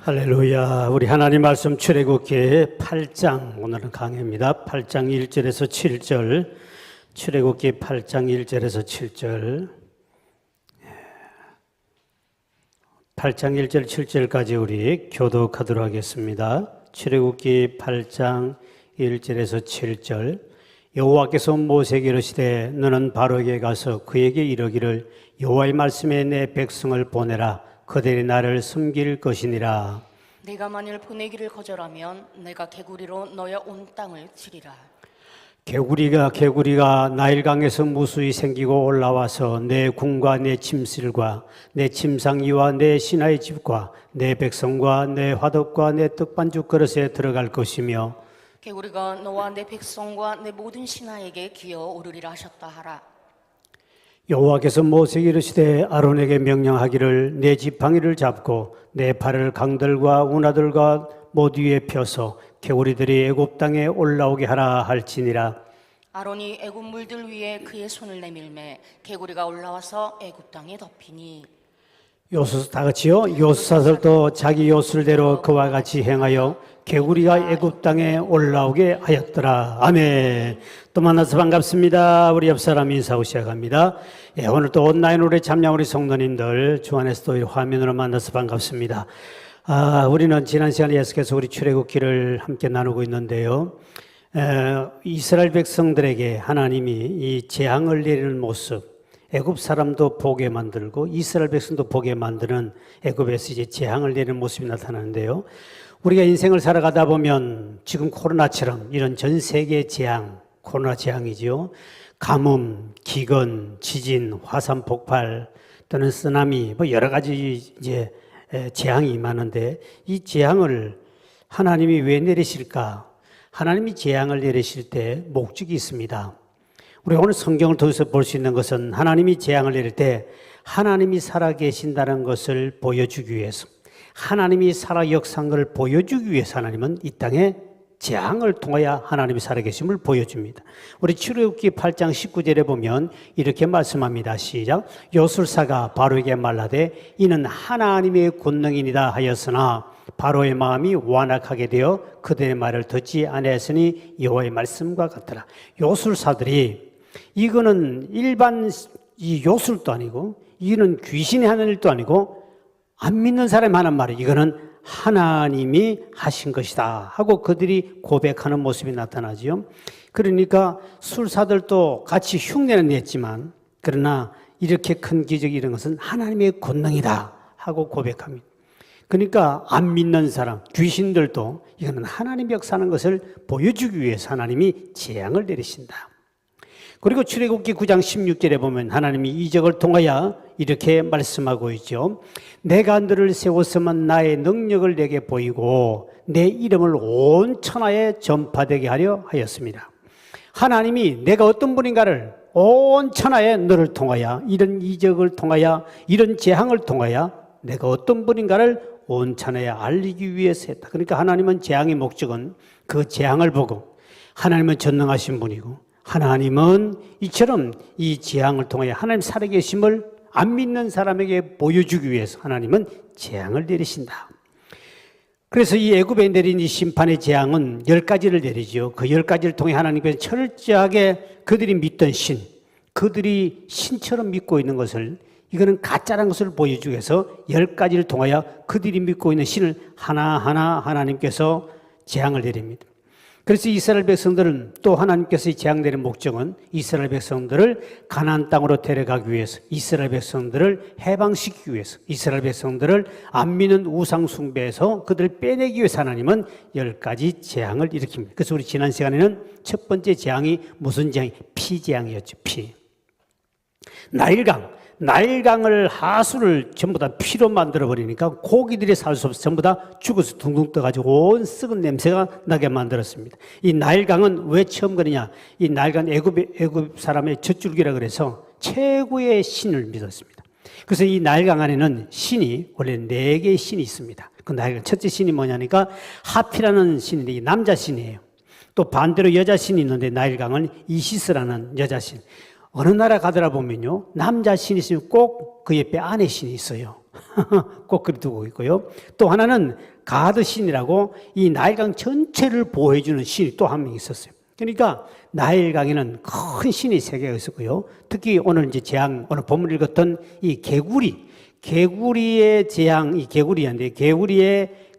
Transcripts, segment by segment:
할렐루야. 우리 하나님 말씀 출애굽기 8장, 오늘은 강해입니다. 8장 1절에서 7절, 출애굽기 8장 1절에서 7절, 8장 1절 7절까지 우리 교독하도록 하겠습니다. 출애굽기 8장 1절에서 7절. 여호와께서 모세에게 이르시되 너는 바로에게 가서 그에게 이르기를 여호와의 말씀에 내 백성을 보내라. 그들이 나를 섬길 것이니라. 내가 만일 보내기를 거절하면 내가 개구리로 너의 온 땅을 치리라. 개구리가 나일강에서 무수히 생기고 올라와서 내 궁과 내 침실과 내 침상이와 내 신하의 집과 내 백성과 내 화덕과 내 떡반죽 그릇에 들어갈 것이며 개구리가 너와 내 백성과 내 모든 신하에게 기어오르리라 하셨다 하라. 여호와께서 모세에게 이르시되 아론에게 명령하기를 내 지팡이를 잡고 내 발을 강들과 운하들과 모두 위에 펴서 개구리들이 애굽 땅에 올라오게 하라 할지니라. 아론이 애굽 물들 위에 그의 손을 내밀매 개구리가 올라와서 애굽 땅에 덮이니. 요수 다 같이요. 요수사설도 자기 요술대로 그와 같이 행하여 개구리가 애굽 땅에 올라오게 하였더라. 아멘. 또 만나서 반갑습니다. 우리 옆 사람 인사하고 시작합니다. 예, 오늘 또 온라인으로 참여한 우리 성도님들 주 안에서도 화면으로 만나서 반갑습니다. 우리는 지난 시간에 계속해서 우리 출애굽기를 함께 나누고 있는데요. 이스라엘 백성들에게 하나님이 이 재앙을 내리는 모습, 애굽 사람도 보게 만들고 이스라엘 백성도 보게 만드는 애굽에서 이제 재앙을 내리는 모습이 나타나는데요. 우리가 인생을 살아가다 보면 지금 코로나처럼 이런 전 세계 재앙, 코로나 재앙이죠. 가뭄, 기근, 지진, 화산 폭발 또는 쓰나미, 뭐 여러 가지 이제 재앙이 임하는데 이 재앙을 하나님이 왜 내리실까? 하나님이 재앙을 내리실 때 목적이 있습니다. 우리가 오늘 성경을 통해서 볼 수 있는 것은 하나님이 재앙을 내릴 때 하나님이 살아계신다는 것을 보여주기 위해서, 하나님이 살아 역사한 것을 보여주기 위해서 하나님은 이 땅에 재앙을 통하여 하나님이 살아계심을 보여줍니다. 우리 출애굽기 8장 19절에 보면 이렇게 말씀합니다. 시작. 요술사가 바로에게 말하되 이는 하나님의 권능이니라 하였으나 바로의 마음이 완악하게 되어 그들의 말을 듣지 아니하였으니 여호와의 말씀과 같더라. 요술사들이 이거는 일반 이 요술도 아니고 이거는 귀신이 하는 일도 아니고 안 믿는 사람이 하는 말이에요. 이거는 하나님이 하신 것이다 하고 그들이 고백하는 모습이 나타나죠. 그러니까 술사들도 같이 흉내는 냈지만 그러나 이렇게 큰 기적이 이런 것은 하나님의 권능이다 하고 고백합니다. 그러니까 안 믿는 사람, 귀신들도 이거는 하나님이 역사하는 것을 보여주기 위해서 하나님이 재앙을 내리신다. 그리고 출애굽기 9장 16절에 보면 하나님이 이적을 통하여 이렇게 말씀하고 있죠. 내가 너를 세웠으면 나의 능력을 내게 보이고 내 이름을 온 천하에 전파되게 하려 하였습니다. 하나님이 내가 어떤 분인가를 온 천하에 너를 통하여 이런 이적을 통하여 이런 재앙을 통하여 내가 어떤 분인가를 온 천하에 알리기 위해서 했다. 그러니까 하나님은 재앙의 목적은 그 재앙을 보고 하나님은 전능하신 분이고 하나님은 이처럼 이 재앙을 통해 하나님 살아계심을 안 믿는 사람에게 보여주기 위해서 하나님은 재앙을 내리신다. 그래서 이 애굽에 내린 이 심판의 재앙은 10가지를 내리죠. 그 10가지를 통해 하나님께서 철저하게 그들이 믿던 신, 그들이 신처럼 믿고 있는 것을 이거는 가짜라는 것을 보여주기 위해서 10가지를 통하여 그들이 믿고 있는 신을 하나하나 하나님께서 재앙을 내립니다. 그래서 이스라엘 백성들은 또 하나님께서 재앙 내린 목적은 이스라엘 백성들을 가나안 땅으로 데려가기 위해서, 이스라엘 백성들을 해방시키기 위해서, 이스라엘 백성들을 안 믿는 우상 숭배에서 그들을 빼내기 위해서 하나님은 10가지 재앙을 일으킵니다. 그래서 우리 지난 시간에는 첫 번째 재앙이 무슨 재앙이? 피 재앙이었죠. 피. 나일강을 하수를 전부 다 피로 만들어버리니까 고기들이 살 수 없어서 전부 다 죽어서 둥둥 떠가지고 온 썩은 냄새가 나게 만들었습니다. 이 나일강은 왜 처음 그러냐? 이 나일강 애굽 사람의 젖줄기라 그래서 최고의 신을 믿었습니다. 그래서 이 나일강 안에는 신이 원래 4개의 신이 있습니다. 그 나일강 첫째 신이 뭐냐니까 하피라는 신인데 이 남자 신이에요. 또 반대로 여자 신이 있는데 나일강은 이시스라는 여자 신. 어느 나라 가더라 보면요, 남자 신이 있으면 꼭 그 옆에 아내 신이 있어요. 꼭 그리 두고 있고요. 또 하나는 가드 신이라고 이 나일강 전체를 보호해주는 신이 또 한 명 있었어요. 그러니까 나일강에는 큰 신이 세 개가 있었고요. 특히 오늘 이제 오늘 본문 읽었던 이 개구리의 재앙, 이 개구리인데 개구리의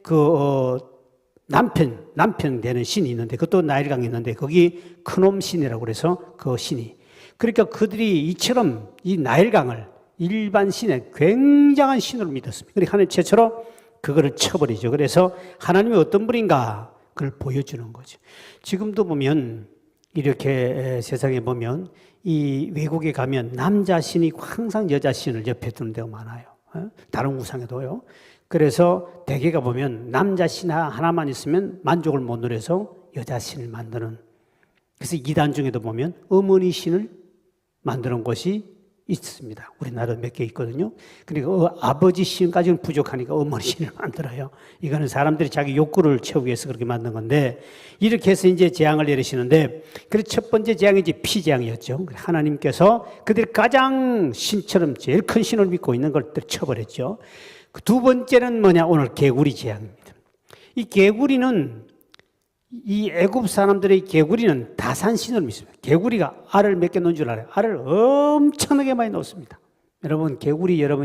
남편 되는 신이 있는데 그것도 나일강이 있는데 거기 큰놈 신이라고 그래서 그 신이. 그러니까 그들이 이처럼 이 나일강을 일반 신의 굉장한 신으로 믿었습니다. 그러니까 하나님 최초로 그거를 쳐버리죠. 그래서 하나님이 어떤 분인가 그걸 보여주는 거죠. 지금도 보면 이렇게 세상에 보면 이 외국에 가면 남자 신이 항상 여자 신을 옆에 두는 데가 많아요. 다른 우상에도요. 그래서 대개가 보면 남자 신 하나만 있으면 만족을 못 누려서 여자 신을 만드는. 그래서 이단 중에도 보면 어머니 신을 만드는 곳이 있습니다. 우리나라 몇 개 있거든요. 그러니까 아버지 신까지는 부족하니까 어머니 신을 만들어요. 이거는 사람들이 자기 욕구를 채우기 위해서 그렇게 만든 건데 이렇게 해서 이제 재앙을 내리시는데 그래서 첫 번째 재앙이 이제 피재앙이었죠. 하나님께서 그들이 가장 신처럼 제일 큰 신을 믿고 있는 걸 쳐버렸죠. 두 번째는 뭐냐? 오늘 개구리 재앙입니다. 이 개구리는 이 애굽 사람들의 개구리는 다산신을 믿습니다. 개구리가 알을 몇 개 놓은 줄 알아요? 알을 엄청나게 많이 놓습니다. 여러분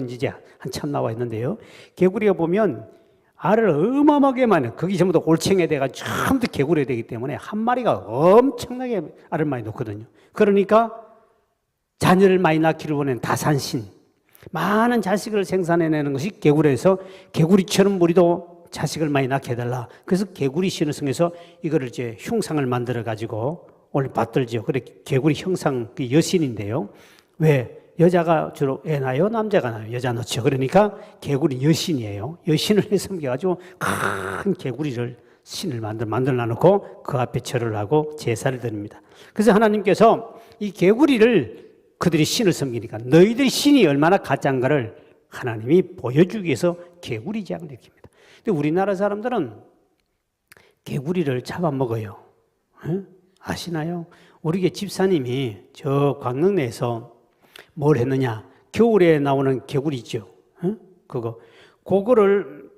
이제 한참 나와 있는데요. 개구리가 보면 알을 어마어마하게 많이 넣어요. 거기 전부 다 올챙이 대가 전부 다 개구리가 되기 때문에 한 마리가 엄청나게 알을 많이 놓거든요. 그러니까 자녀를 많이 낳기를 원하는 다산신, 많은 자식을 생산해내는 것이 개구리에서 개구리처럼 우리도 자식을 많이 낳게 해달라. 그래서 개구리 신을 성해서 이거를 이제 흉상을 만들어 가지고 오늘 받들죠. 그래 개구리 형상 그 여신인데요. 왜 여자가 주로 애 낳아요, 남자가 낳아요? 여자 낳죠. 그러니까 개구리 여신이에요. 여신을 섬겨가지고 큰 개구리를 신을 만들어 놓고 그 앞에 절을 하고 제사를 드립니다. 그래서 하나님께서 이 개구리를 그들이 신을 섬기니까 너희들이 신이 얼마나 가짜인가를 하나님이 보여주기 위해서 개구리 재앙을 일으킵니다. 근데 우리나라 사람들은 개구리를 잡아먹어요. 아시나요? 우리 집사님이 저 광릉내에서 뭘 했느냐? 겨울에 나오는 개구리 있죠. 그거를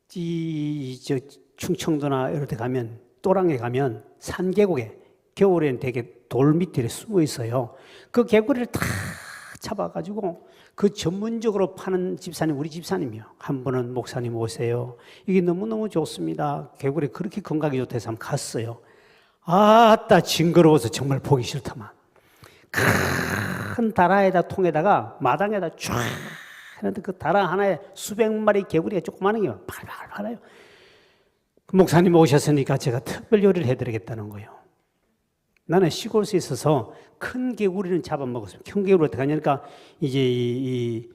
저 충청도나 이런 데 가면 또랑에 가면 산계곡에 겨울에는 되게 돌 밑에 숨어 있어요. 그 개구리를 다 잡아가지고 그 전문적으로 파는 집사님, 우리 집사님이요. 한 번은 목사님 오세요. 이게 너무너무 좋습니다. 개구리 그렇게 건강에 좋다 해서 한번 갔어요. 아따 징그러워서 정말 보기 싫다만. 큰 다라에다 통에다가 마당에다 쫙 했는데 그 다라 하나에 수백 마리 개구리가 조그마한 게 팔팔 팔아요. 그 목사님 오셨으니까 제가 특별 요리를 해드리겠다는 거예요. 나는 시골에 있어서 큰 개구리는 잡아먹었습니다. 큰 개구리 어떻게 하냐니까 이제 이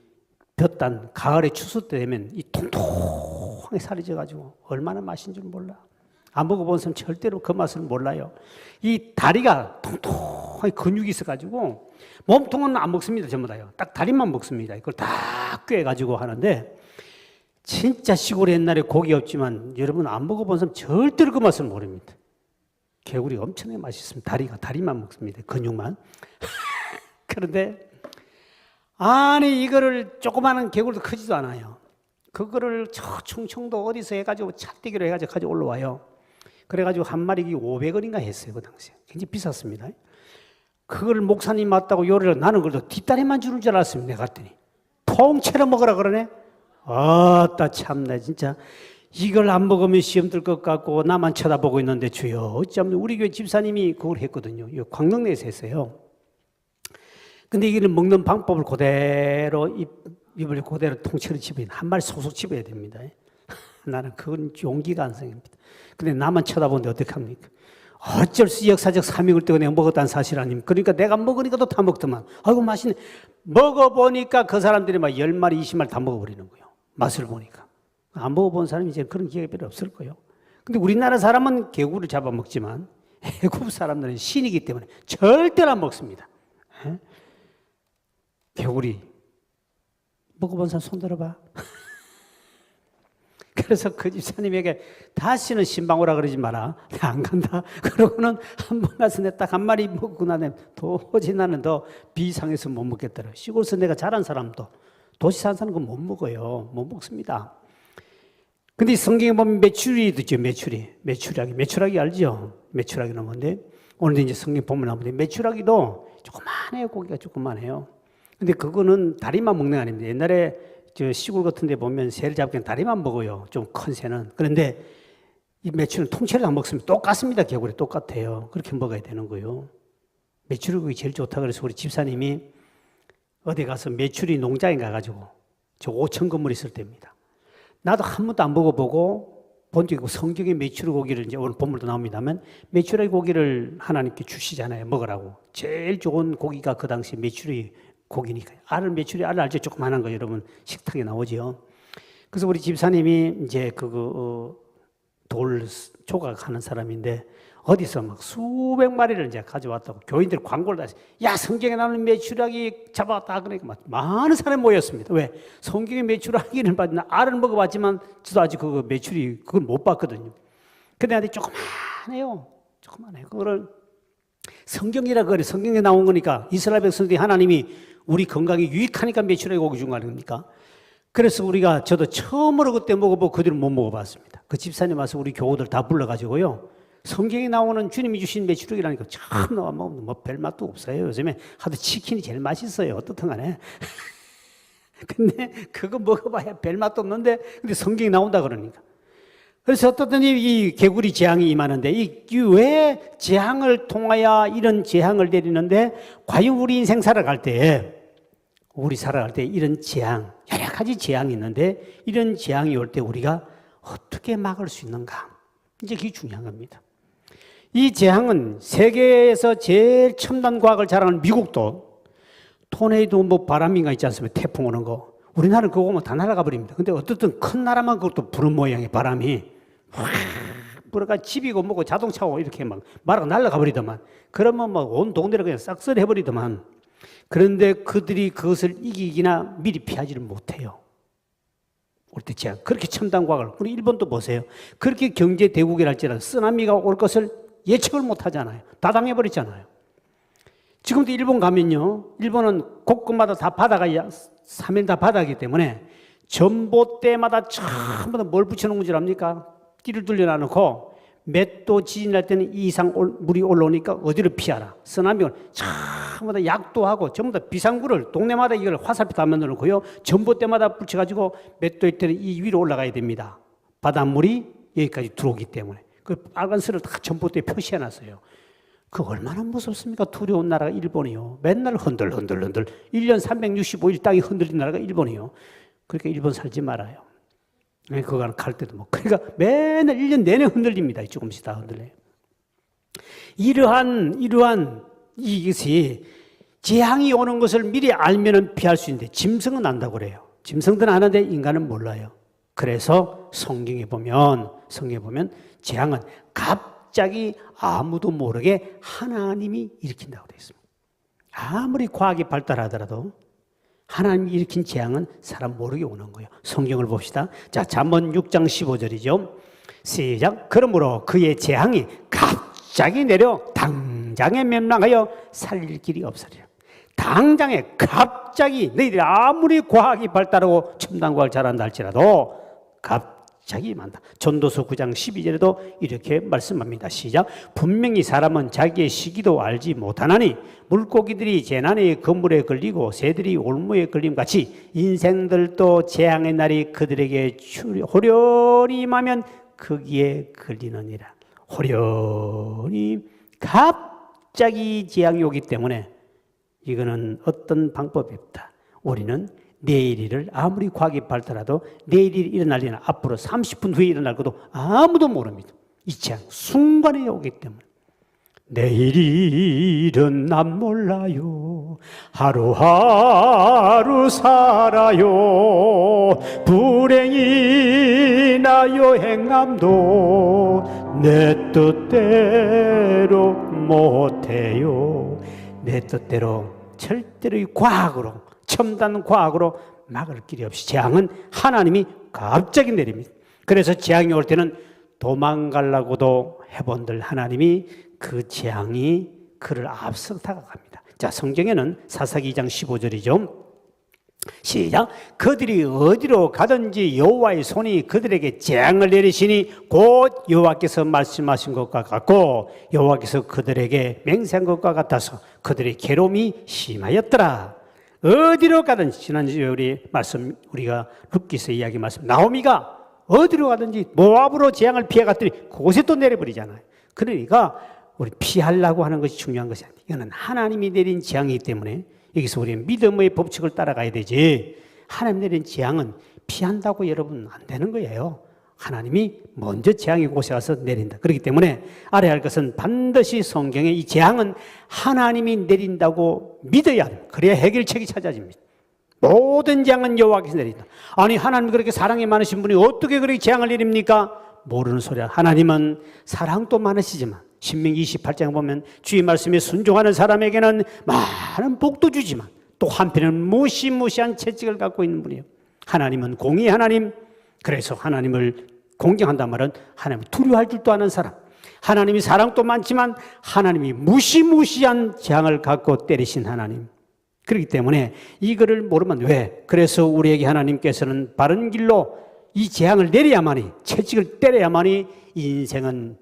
볕단 가을에 추수 때 되면 이 통통하게 살이 져가지고 얼마나 맛인 줄 몰라. 안 먹어본 사람 절대로 그 맛을 몰라요. 이 다리가 통통하게 근육이 있어가지고 몸통은 안 먹습니다. 전부 다요. 딱 다리만 먹습니다. 이걸 다 꿰가지고 하는데 진짜 시골에 옛날에 고기 없지만 여러분 안 먹어본 사람 절대로 그 맛을 모릅니다. 개구리가 엄청나게 맛있습니다. 다리만 먹습니다. 근육만. 그런데 아니 이거를 조그마한 개구리도 크지도 않아요. 그거를 저 충청도 어디서 해가지고 찻대기로 해가지고 가지고 올라와요. 그래가지고 한 마리가 500원인가 했어요. 그 당시에. 굉장히 비쌌습니다. 그걸 목사님 맞다고 요리를 나는 그래도 뒷다리만 주는 줄 알았습니다. 내가 갔더니 통째로 먹으라 그러네. 아따 참나 진짜. 이걸 안 먹으면 시험 들 것 같고 나만 쳐다보고 있는데 주여 어쩌면 우리 교회 집사님이 그걸 했거든요. 광릉내에서 했어요. 근데 이거는 먹는 방법을 그대로 입을 그대로 통째로 집어야 한 마리 쏙쏙 집어야 됩니다. 나는 그건 용기가 안 생깁니다. 근데 나만 쳐다보는데 어떡합니까? 어쩔 수 역사적 사명을 떼고 내가 먹었다는 사실 아닙니까? 그러니까 내가 먹으니까 또 다 먹더만. 아이고 맛있네. 먹어보니까 그 사람들이 막 10마리 20마리 다 먹어버리는 거예요. 맛을 보니까. 안 먹어본 사람이 이제 그런 기회가 별로 없을 거예요. 근데 우리나라 사람은 개구리를 잡아먹지만 애굽 사람들은 신이기 때문에 절대로 안 먹습니다. 개구리 먹어본 사람 손 들어봐. 그래서 그 집사님에게 다시는 신방 오라 그러지 마라. 안 간다. 그러고는 한 번 가서 내가 딱 한 마리 먹고 나면 도저히 나는 더 비상해서 못 먹겠더라. 시골에서 내가 자란 사람도 도시 사는 사람은 그거 못 먹어요. 못 먹습니다. 근데 성경에 보면 메추리도 있죠. 메추라기 알죠? 메추라기는 뭔데? 오늘 이제 성경 보면 나오는데 메추라기도 조그만해요. 고기가 조그만해요. 근데 그거는 다리만 먹는 게 아닙니다. 옛날에 저 시골 같은 데 보면 새를 잡기엔 다리만 먹어요. 좀 큰 새는. 그런데 이 메추리는 통째로 다 먹습니다. 똑같습니다. 개구리 똑같아요. 그렇게 먹어야 되는 거예요. 메추리국이 제일 좋다 그래서 우리 집사님이 어디 가서 메추리 농장에 가가지고 저 5층 건물 있을 때입니다. 나도 한 번도 안 먹어보고 본 적이 없고 성경에 메추리 고기를 이제 오늘 본문도 나옵니다만 메추리 고기를 하나님께 주시잖아요. 먹으라고. 제일 좋은 고기가 그 당시 메추리 고기니까요. 메추리 알을 알죠? 조그만한 거 여러분 식탁에 나오죠. 그래서 우리 집사님이 이제 돌 조각하는 사람인데 어디서 막 수백 마리를 이제 가져왔다고 교인들 광고를 다시 야 성경에 나오는 메추라기 잡아왔다 그러니까 막 많은 사람이 모였습니다. 왜? 성경에 메추라기를 봤나 알을 먹어봤지만 저도 아직 그 메추리 그걸 못 봤거든요. 근데 나한테 조그만해요. 그거를 성경이라 그래. 성경에 나온 거니까 이스라엘 백성들이 하나님이 우리 건강에 유익하니까 메추라기 고기 준 거 아닙니까? 그래서 저도 처음으로 그때 먹어보고 그 뒤로 못 먹어봤습니다. 그 집사님 와서 우리 교우들 다 불러가지고요. 성경에 나오는 주님이 주신 메추라기라니까 참 뭐 별맛도 없어요. 요즘에 하도 치킨이 제일 맛있어요. 어떻든 간에. 근데 그거 먹어봐야 별맛도 없는데 근데 성경에 나온다 그러니까. 그래서 어떻더니 이 개구리 재앙이 임하는데 이 왜 재앙을 통하여 이런 재앙을 내리는데 과연 우리 인생 살아갈 때 이런 재앙, 여러 가지 재앙이 있는데 이런 재앙이 올 때 우리가 어떻게 막을 수 있는가? 이제 그게 중요한 겁니다. 이 재앙은 세계에서 제일 첨단 과학을 자랑하는 미국도 토네이도 뭐 바람인가 있지 않습니까? 태풍 오는 거. 우리나라는 그거 보면 다 날아가 버립니다. 근데 어떻든 큰 나라만 그것도 부는 모양의 바람이 확 불어가 집이고 뭐고 자동차고 이렇게 막 말아가 날아가 버리더만. 그러면 뭐 온 동네를 그냥 싹쓸이 해버리더만. 그런데 그들이 그것을 이기기나 미리 피하지를 못해요. 올 때 재앙. 그렇게 첨단 과학을. 우리 일본도 보세요. 그렇게 경제 대국이랄지라도 쓰나미가 올 것을 예측을 못 하잖아요. 다 당해버렸잖아요. 지금도 일본 가면요. 일본은 곳곳마다 다 바다가 사면 다 바다이기 때문에 전봇대마다 전부 다 뭘 붙여놓은 줄 압니까? 띠를 둘려놔놓고 몇 도 지진 날 때는 이 이상 물이 올라오니까 어디를 피하라. 쓰나미를 전부 다 약도하고 전부 다 비상구를 동네마다 이걸 화살표 다 만들어 놓고요. 전봇대마다 붙여가지고 몇 도일 때는 이 위로 올라가야 됩니다. 바닷물이 여기까지 들어오기 때문에. 그 빨간 선을 다 전봇대에 표시해놨어요. 그 얼마나 무섭습니까? 두려운 나라가 일본이요. 맨날 흔들흔들 1년 365일 땅이 흔들린 나라가 일본이요. 그러니까 일본 살지 말아요. 그거 갈 때도 뭐. 그러니까 맨날 1년 내내 흔들립니다. 조금씩 다 흔들려요. 이러한 이것이 재앙이 오는 것을 미리 알면은 피할 수 있는데 짐승은 안다고 그래요. 짐승들은 아는데 인간은 몰라요. 그래서 성경에 보면 재앙은 갑자기 아무도 모르게 하나님이 일으킨다고 되어 있습니다. 아무리 과학이 발달하더라도 하나님이 일으킨 재앙은 사람 모르게 오는 거예요. 성경을 봅시다. 자, 잠언 6장 15절이죠. 시작. 그러므로 그의 재앙이 갑자기 내려 당장에 멸망하여 살릴 길이 없으리라. 당장에 갑자기 너희들이 아무리 과학이 발달하고 첨단 과학을 잘한다 할지라도 갑자기 만다. 전도서 9장 12절에도 이렇게 말씀합니다. 시작. 분명히 사람은 자기의 시기도 알지 못하나니 물고기들이 재난의 그물에 걸리고 새들이 올무에 걸림 같이 인생들도 재앙의 날이 그들에게 호련히 임하면 거기에 걸리느니라. 호련히 갑자기 재앙이 오기 때문에 이거는 어떤 방법이 없다. 우리는 내일 일을 아무리 과학이 발달해도 내일 일이 일어날 일은 앞으로 30분 후에 일어날 것도 아무도 모릅니다. 이 재앙 순간에 오기 때문에. 내일 일은 난 몰라요. 하루하루 살아요. 불행이나 여행함도 내 뜻대로 못해요. 내 뜻대로 절대로 이 과학으로 첨단 과학으로 막을 길이 없이 재앙은 하나님이 갑자기 내립니다. 그래서 재앙이 올 때는 도망가려고도 해본들 하나님이 그 재앙이 그를 앞서 다가갑니다. 자, 성경에는 사사기 2장 15절이죠. 시작. 그들이 어디로 가든지 여호와의 손이 그들에게 재앙을 내리시니 곧 여호와께서 말씀하신 것과 같고 여호와께서 그들에게 맹세한 것과 같아서 그들의 괴로움이 심하였더라. 어디로 가든지 지난주에 우리가 룻기서 이야기 말씀 나오미가 어디로 가든지 모압으로 재앙을 피해갔더니 그곳에 또 내려버리잖아요. 그러니까 우리 피하려고 하는 것이 중요한 것이 아니에요. 이거는 하나님이 내린 재앙이기 때문에 여기서 우리는 믿음의 법칙을 따라가야 되지, 하나님 내린 재앙은 피한다고 여러분 안 되는 거예요. 하나님이 먼저 재앙의 곳에 가서 내린다. 그렇기 때문에 알아야 할 것은 반드시 성경에 이 재앙은 하나님이 내린다고 믿어야 합니다. 그래야 해결책이 찾아집니다. 모든 재앙은 여호와께서 내린다. 아니 하나님 그렇게 사랑이 많으신 분이 어떻게 그렇게 재앙을 내립니까? 모르는 소리야. 하나님은 사랑도 많으시지만 신명기 28장에 보면 주의 말씀에 순종하는 사람에게는 많은 복도 주지만 또 한편은 무시무시한 채찍을 갖고 있는 분이에요. 하나님은 공의의 하나님. 그래서 하나님을 공경한단 말은 하나님을 두려워할 줄도 아는 사람. 하나님이 사랑도 많지만 하나님이 무시무시한 재앙을 갖고 때리신 하나님. 그렇기 때문에 이거를 모르면 왜? 그래서 우리에게 하나님께서는 바른 길로 이 재앙을 내려야만이, 채찍을 때려야만이 인생은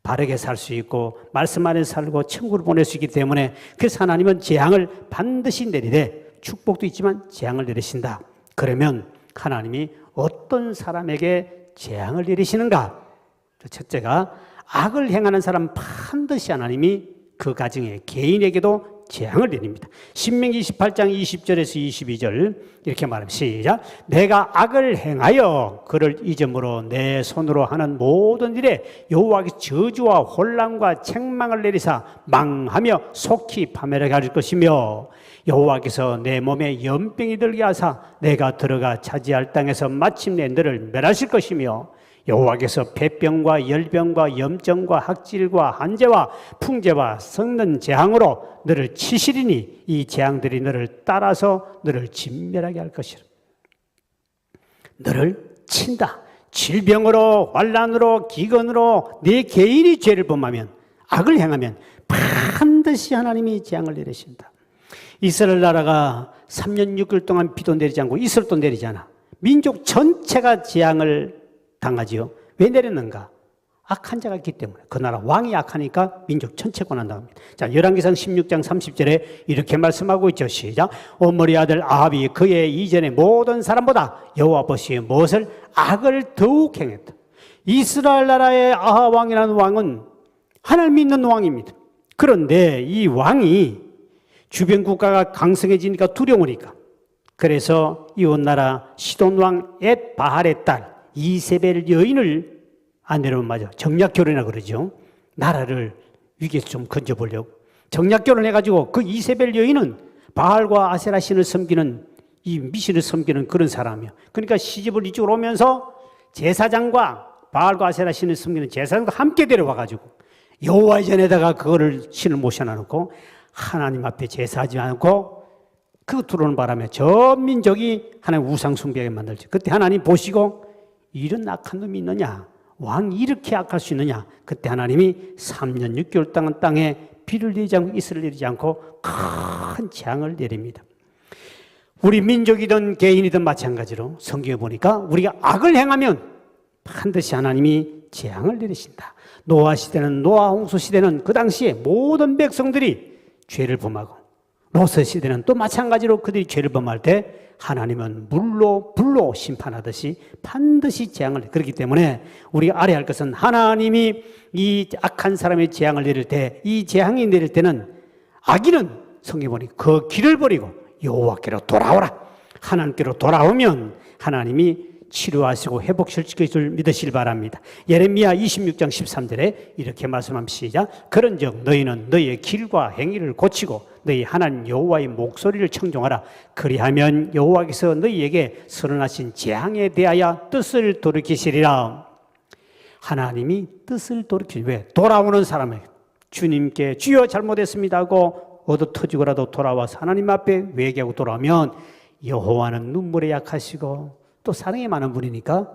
바르게 살 수 있고 말씀 안에 살고 천국을 보낼 수 있기 때문에 그래서 하나님은 재앙을 반드시 내리되 축복도 있지만 재앙을 내리신다. 그러면 하나님이 어떤 사람에게 재앙을 내리시는가? 첫째가 악을 행하는 사람 반드시 하나님이 그 가정에 개인에게도 재앙을 내립니다. 신명기 28장 20절에서 22절 이렇게 말합니다. 시작. 내가 악을 행하여 그를 잊음으로 내 손으로 하는 모든 일에 여호와께서 저주와 혼란과 책망을 내리사 망하며 속히 파멸하게 할 것이며 여호와께서 내 몸에 연병이 들게 하사 내가 들어가 차지할 땅에서 마침내 너를 멸하실 것이며 여호와께서 폐병과 열병과 염증과 학질과 한재와 풍재와 썩는 재앙으로 너를 치시리니 이 재앙들이 너를 따라서 너를 진멸하게 할 것이라. 너를 친다. 질병으로 환난으로 기근으로 내 개인이 죄를 범하면 악을 행하면 반드시 하나님이 재앙을 내리신다. 이스라엘 나라가 3년 6개월 동안 비도 내리지 않고 이슬도 내리지 않아. 민족 전체가 재앙을 당하지요. 왜 내렸는가? 악한 자가 있기 때문에. 그 나라 왕이 악하니까 민족 전체가 고난당합니다. 자, 열왕기상 16장 30절에 이렇게 말씀하고 있죠. 시작. 온므리 아들 아합이 그의 이전의 모든 사람보다 여호와 아버지의 무엇을 악을 더욱 행했다. 이스라엘 나라의 아합 왕이라는 왕은 하나님 믿는 왕입니다. 그런데 이 왕이 주변 국가가 강성해지니까 두려우니까 그래서 이웃 나라 시돈 왕 엣바할의 딸 이세벨 여인을 아내로 맞아 정략 결혼이라 그러죠. 나라를 위기에서 좀 건져보려고 정략 결혼해가지고 그 이세벨 여인은 바알과 아세라 신을 섬기는 이 미신을 섬기는 그런 사람이야. 그러니까 시집을 이쪽으로 오면서 제사장과 바알과 아세라 신을 섬기는 제사장과 함께 데려와가지고 여호와의 전에다가 그거를 신을 모셔놔놓고 하나님 앞에 제사하지 않고 그 들어오는 바람에 전 민족이 하나님 우상 숭배하게 만들죠. 그때 하나님 보시고 이런 악한 놈이 있느냐? 왕이 이렇게 악할 수 있느냐? 그때 하나님이 3년 6개월 동안 땅에 비를 내리지 않고 이슬을 내리지 않고 큰 재앙을 내립니다. 우리 민족이든 개인이든 마찬가지로 성경에 보니까 우리가 악을 행하면 반드시 하나님이 재앙을 내리신다. 노아 시대는 노아 홍수 시대는 그 당시에 모든 백성들이 죄를 범하고 로스 시대는 또 마찬가지로 그들이 죄를 범할 때 하나님은 물로 불로 심판하듯이 반드시 재앙을 그렇기 때문에 우리가 알아야 할 것은 하나님이 이 악한 사람의 재앙을 내릴 때 이 재앙이 내릴 때는 악인은 성경에 보니 그 길을 버리고 여호와께로 돌아오라. 하나님께로 돌아오면 하나님이 치료하시고 회복시킬 줄 믿으시길 바랍니다. 예레미야 26장 13절에 이렇게 말씀합니다. 시작. 그런즉 너희는 너희의 길과 행위를 고치고 너희 하나님 여호와의 목소리를 청종하라. 그리하면 여호와께서 너희에게 선언하신 재앙에 대하여 뜻을 돌이키시리라. 하나님이 뜻을 돌이키시. 왜? 돌아오는 사람에게 주님께 주여 잘못했습니다 하고 얻어 터지고라도 돌아와서 하나님 앞에 회개하고 돌아오면 여호와는 눈물에 약하시고 또 사랑이 많은 분이니까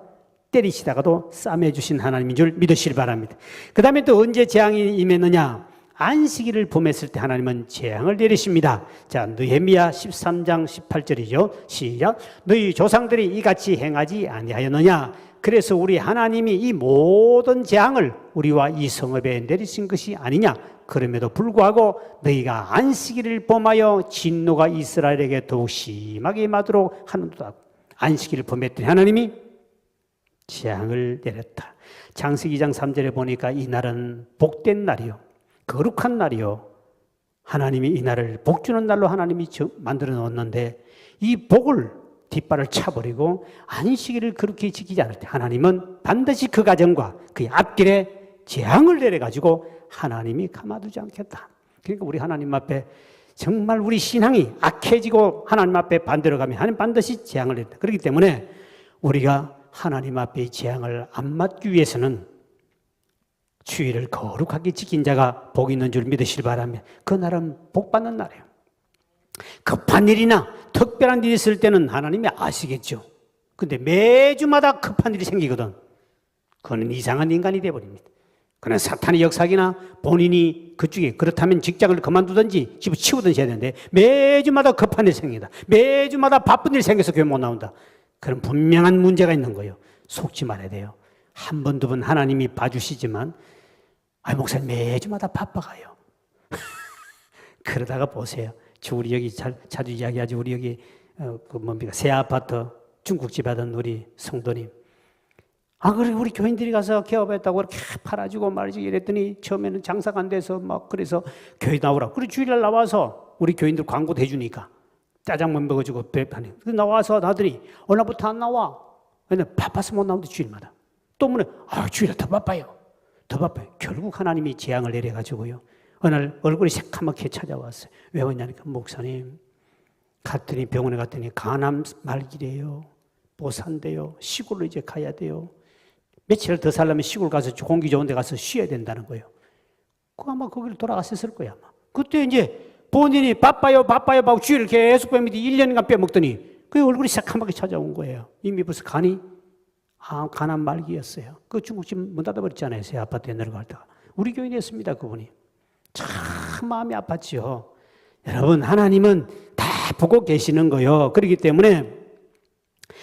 때리시다가도 싸매주신 하나님인 줄 믿으시길 바랍니다. 그 다음에 또 언제 재앙이 임했느냐? 안식일을 범했을 때 하나님은 재앙을 내리십니다. 자, 느헤미야 13장 18절이죠. 시작. 너희 조상들이 이같이 행하지 아니하였느냐? 그래서 우리 하나님이 이 모든 재앙을 우리와 이 성읍에 내리신 것이 아니냐? 그럼에도 불구하고 너희가 안식일을 범하여 진노가 이스라엘에게 더욱 심하게 임하도록 하는도다. 안식일을 범했더니 하나님이 재앙을 내렸다. 창세기 2장 3절에 보니까 이 날은 복된 날이요, 거룩한 날이요, 하나님이 이 날을 복 주는 날로 하나님이 만들어 놓았는데 이 복을 뒷발을 차버리고 안식일을 그렇게 지키지 않을 때 하나님은 반드시 그 가정과 그 앞길에 재앙을 내려가지고 하나님이 가만두지 않겠다. 그러니까 우리 하나님 앞에 정말 우리 신앙이 악해지고 하나님 앞에 반대로 가면 하나님 반드시 재앙을 낸다. 그렇기 때문에 우리가 하나님 앞에 재앙을 안 맞기 위해서는 주일을 거룩하게 지킨 자가 복 있는 줄 믿으시길 바라며, 그 날은 복 받는 날이에요. 급한 일이나 특별한 일이 있을 때는 하나님이 아시겠죠. 근데 매주마다 급한 일이 생기거든. 그건 이상한 인간이 되어버립니다. 그는 사탄의 역사기나 본인이 그쪽에 그렇다면 직장을 그만두든지 집을 치우든지 해야 되는데 매주마다 급한 일이 생긴다. 매주마다 바쁜 일이 생겨서 교회 못 나온다. 그런 분명한 문제가 있는 거예요. 속지 말아야 돼요. 한 번, 두 번 하나님이 봐주시지만 목사님 매주마다 바빠가요. 그러다가 보세요. 우리 여기 자주 이야기하죠. 우리 여기 새 아파트 중국집 하던 우리 성도님. 그래 우리 교인들이 가서 개업했다고 그렇게 팔아주고 말이지 이랬더니 처음에는 장사가 안 돼서 막 그래서 교회 나오라. 그래 주일날 나와서 우리 교인들 광고도 해주니까 짜장면 먹어주고 배판에 나와서 나더니 얼마부터 안 나와? 왜냐면 바빠서 못 나오는데 주일마다. 또 뭐래? 주일에 더 바빠요. 더 바빠요. 결국 하나님이 재앙을 내려가지고요. 어느 날 얼굴이 새카맣게 찾아왔어요. 왜 왔냐니까 목사님 갔더니 병원에 갔더니 간암 말기래요. 못 산대요. 시골로 이제 가야 돼요. 며칠 더 살려면 시골 가서 공기 좋은 데 가서 쉬어야 된다는 거예요. 아마 거기를 돌아갔었을 거야. 아마. 그때 이제 본인이 바빠요 하고 주일을 계속 빼먹더니 1년간 빼먹더니 그 얼굴이 새카맣게 찾아온 거예요. 이미 벌써 간이 간암 말기였어요. 그 중국집 문 닫아버렸잖아요. 새 아파트에 내려갈 때가. 우리 교인이었습니다. 그분이. 참 마음이 아팠지요. 여러분 하나님은 다 보고 계시는 거예요. 그렇기 때문에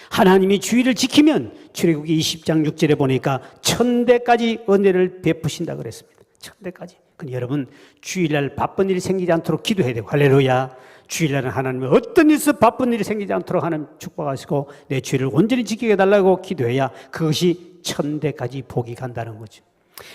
하나님이 주일을 지키면 출애굽기 20장 6절에 보니까 1000대까지 은혜를 베푸신다 그랬습니다. 1000대까지. 그럼 여러분 주일날 바쁜 일이 생기지 않도록 기도해야 돼요. 할렐루야. 주일날은 하나님이 어떤 일에서 바쁜 일이 생기지 않도록 하나님 축복하시고 내 주일을 온전히 지키게 해달라고 기도해야 그것이 1000대까지 복이 간다는 거죠.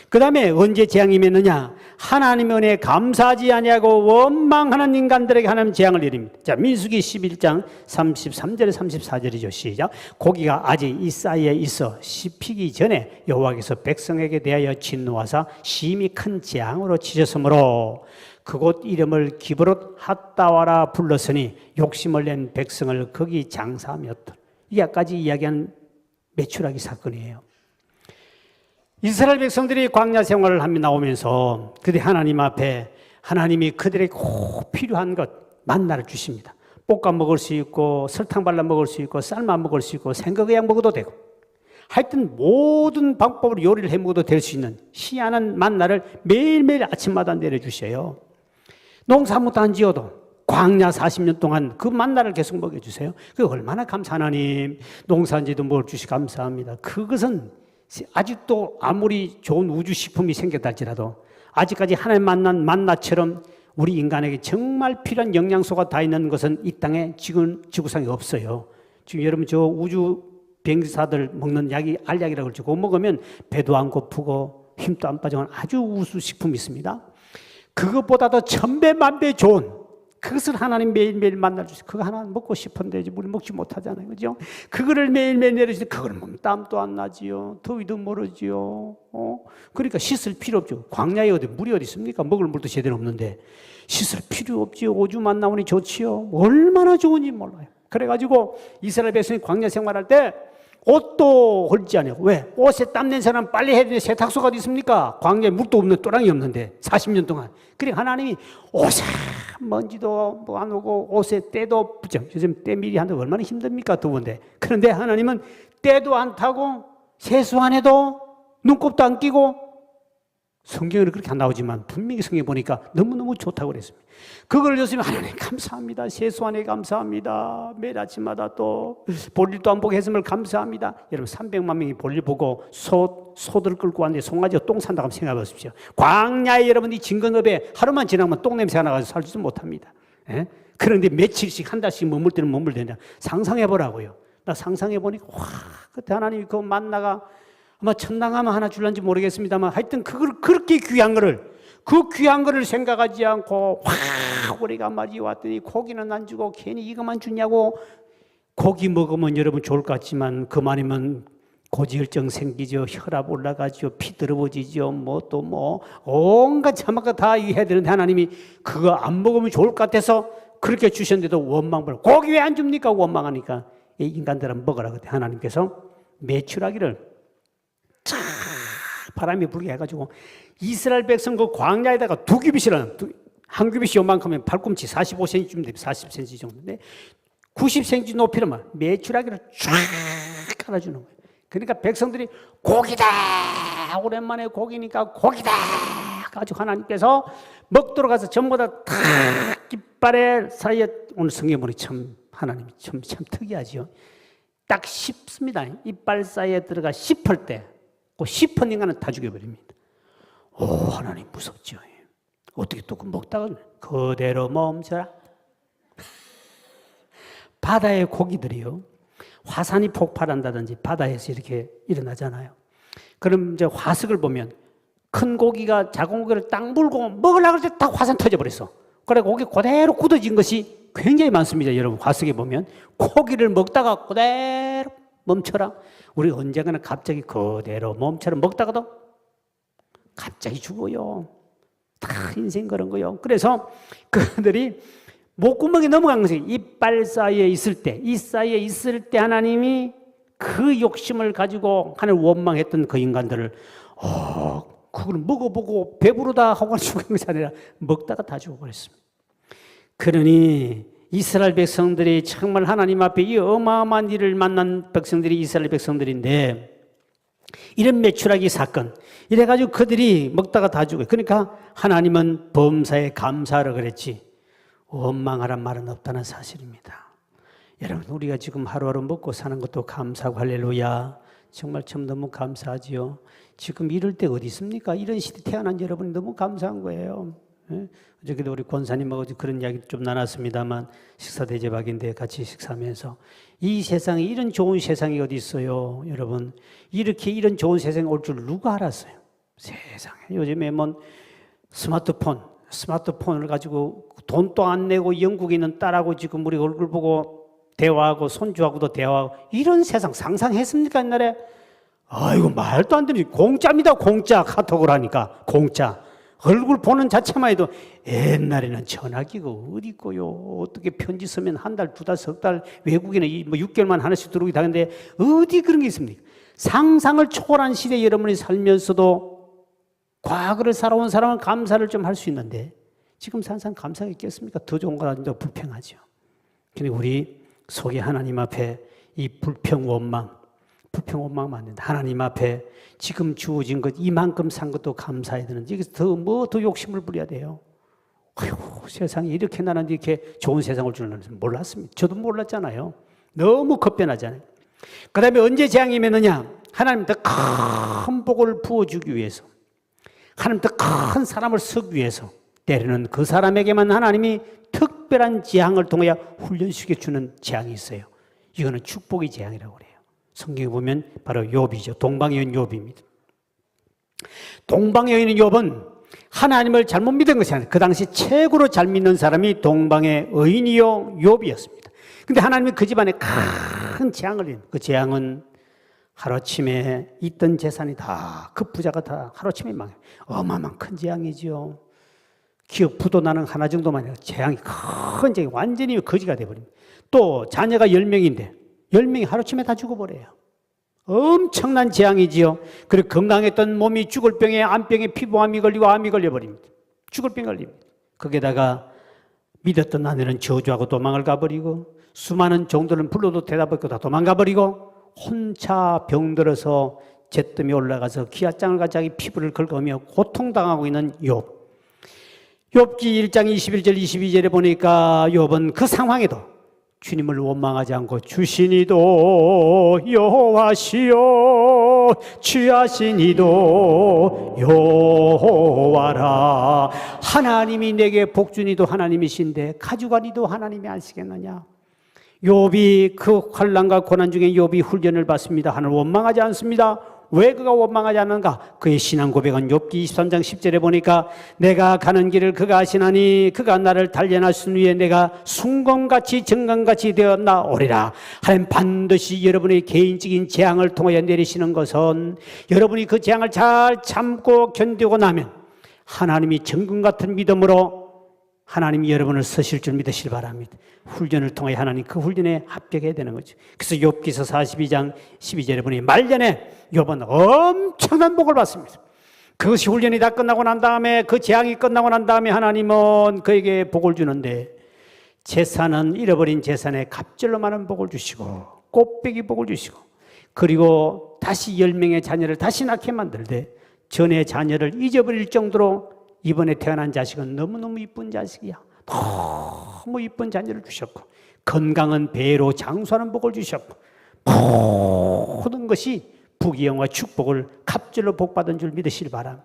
그 다음에 언제 재앙이 맺느냐? 하나님의 은혜에 감사하지 아니하고 원망하는 인간들에게 하나님 재앙을 내립니다. 자, 민수기 11장 33절에 34절이죠. 시작. 고기가 아직 이 사이에 있어 씹히기 전에 여호와께서 백성에게 대하여 진노하사 심히 큰 재앙으로 치셨으므로 그곳 이름을 기브롯 핫다와라 불렀으니 욕심을 낸 백성을 거기 장사하였다. 이까지 이야기한 메추라기 사건이에요. 이스라엘 백성들이 광야 생활을 하며 나오면서 그들이 하나님 앞에 하나님이 그들에게 꼭 필요한 것 만나를 주십니다. 볶아 먹을 수 있고 설탕 발라 먹을 수 있고 삶아 먹을 수 있고 생거그냥 먹어도 되고 하여튼 모든 방법으로 요리를 해 먹어도 될 수 있는 희한한 만나를 매일매일 아침마다 내려주셔요. 농사 아무것도 안 지어도 광야 40년 동안 그 만나를 계속 먹여주세요. 그게 얼마나 감사한 하나님. 농사인지도 먹을 주시 감사합니다. 그것은 아직도 아무리 좋은 우주식품이 생겼다 할지라도 아직까지 하나님 만난 만나처럼 우리 인간에게 정말 필요한 영양소가 다 있는 것은 이 땅에 지금 지구상에 없어요. 지금 여러분 저 우주 비행사들 먹는 약이 알약이라고 그러죠. 그거 먹으면 배도 안 고프고 힘도 안 빠지는 아주 우수식품이 있습니다. 그것보다도 1000배 만배 좋은 그것을 하나님 매일매일 만나주세요. 그거 하나 먹고 싶은데 우리 먹지 못하잖아요. 그죠? 그거를 매일매일 내려주세요. 그걸 먹으면 땀도 안 나지요. 더위도 모르지요. 그러니까 씻을 필요 없죠. 광야에 물이 어디 있습니까? 먹을 물도 제대로 없는데 씻을 필요 없지요. 오줌만 나오니 좋지요. 얼마나 좋은지 몰라요. 그래가지고 이스라엘 백성이 광야 생활할 때 옷도 헐지 않아요. 왜? 옷에 땀 낸 사람 빨리 해야 되는데 세탁소가 어디 있습니까? 광야에 물도 없는 또랑이 없는데 40년 동안. 그러니까 하나님이 옷에 먼지도 뭐 안 오고 옷에 때도 붙죠. 요즘 때 미리 한다고 얼마나 힘듭니까? 더운데. 그런데 하나님은 때도 안 타고 세수 안 해도 눈곱도 안 끼고 성경에는 그렇게 안 나오지만 분명히 성경에 보니까 너무너무 좋다고 그랬습니다. 그걸 요즘에 하나님 감사합니다. 세수안에 감사합니다. 매일 아침마다 또 볼일도 안 보고 했음을 감사합니다. 여러분 300만 명이 볼일 보고 소들 끌고 왔는데 송아지가 똥 산다고 한번 생각해 보십시오. 광야에 여러분 이 진건읍에 하루만 지나면 똥 냄새가 나가지고 살지도 못합니다. 예? 그런데 며칠씩 한 달씩 머물 때는 머물대냐 상상해 보라고요. 나 상상해 보니까 와 그때 하나님이 그 만나가 아마 천당하면 하나 줄란지 모르겠습니다만 하여튼 그걸 그렇게 귀한 거를 그 귀한 거를 생각하지 않고 와 우리가 말이 왔더니 고기는 안 주고 괜히 이것만 주냐고. 고기 먹으면 여러분 좋을 것 같지만 그만이면 고지혈증 생기죠. 혈압 올라가죠. 피 들어버지죠. 뭐 온갖 참아가 다 해야 되는데 하나님이 그거 안 먹으면 좋을 것 같아서 그렇게 주셨는데도 원망을 고기 왜 안 줍니까? 원망하니까 이 인간들은 먹으라 그때 하나님께서 매출하기를 바람이 불게 해가지고 이스라엘 백성 그 광야에다가 두 규빗이라는 한 규빗이 요만큼면 발꿈치 45cm쯤 됩니다. 40cm 정도인데 90cm 높이로만 매출하기를 쫙 깔아주는 거예요. 그러니까 백성들이 고기다 오랜만에 고기니까 고기다 가지고 하나님께서 먹도록 가서 전부 다 깃발의 사이에 오늘 성경 보니 참 하나님이 참 특이하죠. 딱 씹습니다. 이빨 사이에 들어가 씹을 때 그 씹은 인간은 다 죽여버립니다. 오 하나님 무섭죠. 어떻게 또 먹다가 그대로 멈춰라. 바다의 고기들이요 화산이 폭발한다든지 바다에서 이렇게 일어나잖아요. 그럼 이제 화석을 보면 큰 고기가 작은 고기를 딱 물고 먹으려고 할 때 딱 화산 터져버렸어. 그래 고기 그대로 굳어진 것이 굉장히 많습니다. 여러분 화석에 보면 고기를 먹다가 그대로 멈춰라. 우리 언젠가는 갑자기 그대로 멈춰라 먹다가도 갑자기 죽어요. 다 인생 그런 거요. 그래서 그들이 목구멍에 넘어간 것이 이빨 사이에 있을 때, 이 사이에 있을 때 하나님이 그 욕심을 가지고 하늘 원망했던 그 인간들을 그걸 먹어보고 배부르다 하고 죽은 것이 아니라 먹다가 다 죽어버렸습니다. 그러니 이스라엘 백성들이 정말 하나님 앞에 이 어마어마한 일을 만난 백성들이 이스라엘 백성들인데 이런 매출하기 사건 이래가지고 그들이 먹다가 다 죽어요. 그러니까 하나님은 범사에 감사하라 그랬지 원망하란 말은 없다는 사실입니다. 여러분 우리가 지금 하루하루 먹고 사는 것도 감사하고 할렐루야 정말 참 너무 감사하지요. 지금 이럴 때 어디 있습니까? 이런 시대 태어난 여러분이 너무 감사한 거예요. 어저께도 우리 권사님하고 그런 이야기 좀 나눴습니다만 식사 대접하기인데 같이 식사하면서 이 세상에 이런 좋은 세상이 어디 있어요? 여러분 이렇게 이런 좋은 세상이 올 줄 누가 알았어요? 세상에 요즘에 뭐 스마트폰을 가지고 돈도 안 내고 영국에 있는 딸하고 지금 우리 얼굴 보고 대화하고 손주하고도 대화하고 이런 세상 상상했습니까 옛날에? 아이고 말도 안 되는 공짜입니다. 공짜 카톡을 하니까 공짜 얼굴 보는 자체만 해도 옛날에는 전화기가 어디 있고요. 어떻게 편지 쓰면 한 달, 두 달, 석 달 외국에는 뭐 6개월만 하나씩 들어오기도 하는데 어디 그런 게 있습니까? 상상을 초월한 시대에 여러분이 살면서도 과거를 살아온 사람은 감사를 좀 할 수 있는데 지금 산상 감사가 있겠습니까? 더 좋은 거라도 불평하죠. 근데 우리 속에 하나님 앞에 이 불평 원망 안 된다. 하나님 앞에 지금 주어진 것 이만큼 산 것도 감사해야 되는데 여기서 더 욕심을 부려야 돼요. 아이고 세상에 이렇게 나는데 이렇게 좋은 세상 올 줄은 몰랐습니다. 저도 몰랐잖아요. 너무 급변하잖아요. 그 다음에 언제 재앙이 임했느냐? 하나님 더 큰 복을 부어주기 위해서 하나님 더 큰 사람을 쓰기 위해서 때로는 그 사람에게만 하나님이 특별한 재앙을 통하여 훈련시켜 주는 재앙이 있어요. 이거는 축복의 재앙이라고 그래요. 성경에 보면 바로 욥이죠. 동방의 여인 욥입니다. 동방의 여인 욥은 하나님을 잘못 믿은 것이 아니라 그 당시 최고로 잘 믿는 사람이 동방의 여인이요 욥이었습니다. 근데 하나님이 그 집안에 큰 재앙을 내는 그 재앙은 하루아침에 있던 재산이 다 그 부자가 다 하루아침에 망해요. 어마어마한 큰 재앙이죠. 기업 부도 나는 하나 정도만 아니라 재앙이 큰 재앙이 완전히 거지가 돼버립니다. 또 자녀가 10명인데 10명이 하루아침에 다 죽어버려요. 엄청난 재앙이지요. 그리고 건강했던 몸이 죽을 병에 암병에 피부암이 걸리고 암이 걸려버립니다. 죽을 병 걸립니다. 거기에다가 믿었던 아내는 저주하고 도망을 가버리고 수많은 종들은 불러도 대답하고 다 도망가버리고 혼자 병들어서 잿더미 올라가서 기아장을 가지고 자기 피부를 긁으며 고통당하고 있는 욥. 욥기 1장 21절 22절에 보니까 욥은 그 상황에도 주님을 원망하지 않고 주시니도 여호와시요 취하시니도 여호와라. 하나님이 내게 복주니도 하나님이신데 가져가니도 하나님이 아시겠느냐. 욥이 그 환난과 고난 중에 욥이 훈련을 받습니다. 하나님을 원망하지 않습니다. 왜 그가 원망하지 않는가? 그의 신앙 고백은 욥기 23장 10절에 보니까 내가 가는 길을 그가 아시나니 그가 나를 단련하신 후에 내가 순검같이 정강같이 되었나오리라. 하나님 반드시 여러분의 개인적인 재앙을 통하여 내리시는 것은 여러분이 그 재앙을 잘 참고 견디고 나면 하나님이 정금 같은 믿음으로 하나님이 여러분을 쓰실 줄 믿으시기 바랍니다. 훈련을 통해 하나님 그 훈련에 합격해야 되는 거죠. 그래서 욥기서 42장 12절에 보니 말년에 욥은 엄청난 복을 받습니다. 그것이 훈련이 다 끝나고 난 다음에 그 재앙이 끝나고 난 다음에 하나님은 그에게 복을 주는데 재산은 잃어버린 재산에 갑절로 많은 복을 주시고 꽃배기 복을 주시고 그리고 다시 10명의 자녀를 다시 낳게 만들되 전에 자녀를 잊어버릴 정도로 이번에 태어난 자식은 너무너무 이쁜 자식이야. 너무 이쁜 자녀를 주셨고 건강은 배로 장수하는 복을 주셨고 모든 것이 부귀영화 축복을 갑절로 복받은 줄 믿으시기 바랍니다.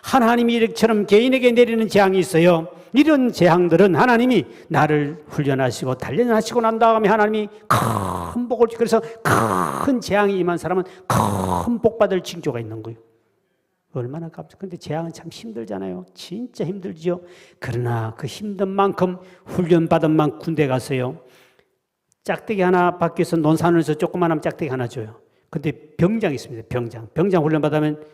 하나님이 이처럼 개인에게 내리는 재앙이 있어요. 이런 재앙들은 하나님이 나를 훈련하시고 단련하시고 난 다음에 하나님이 큰 복을 주고 그래서 큰 재앙이 임한 사람은 큰 복받을 징조가 있는 거예요. 얼마나 깜짝. 근데 재앙은 참 힘들잖아요. 진짜 힘들죠. 그러나 그 힘든 만큼 훈련받은 만큼 군대 가서요. 짝대기 하나 밖에서 논산에서 조그만한 짝대기 하나 줘요. 근데 병장이 있습니다. 병장 훈련 받으면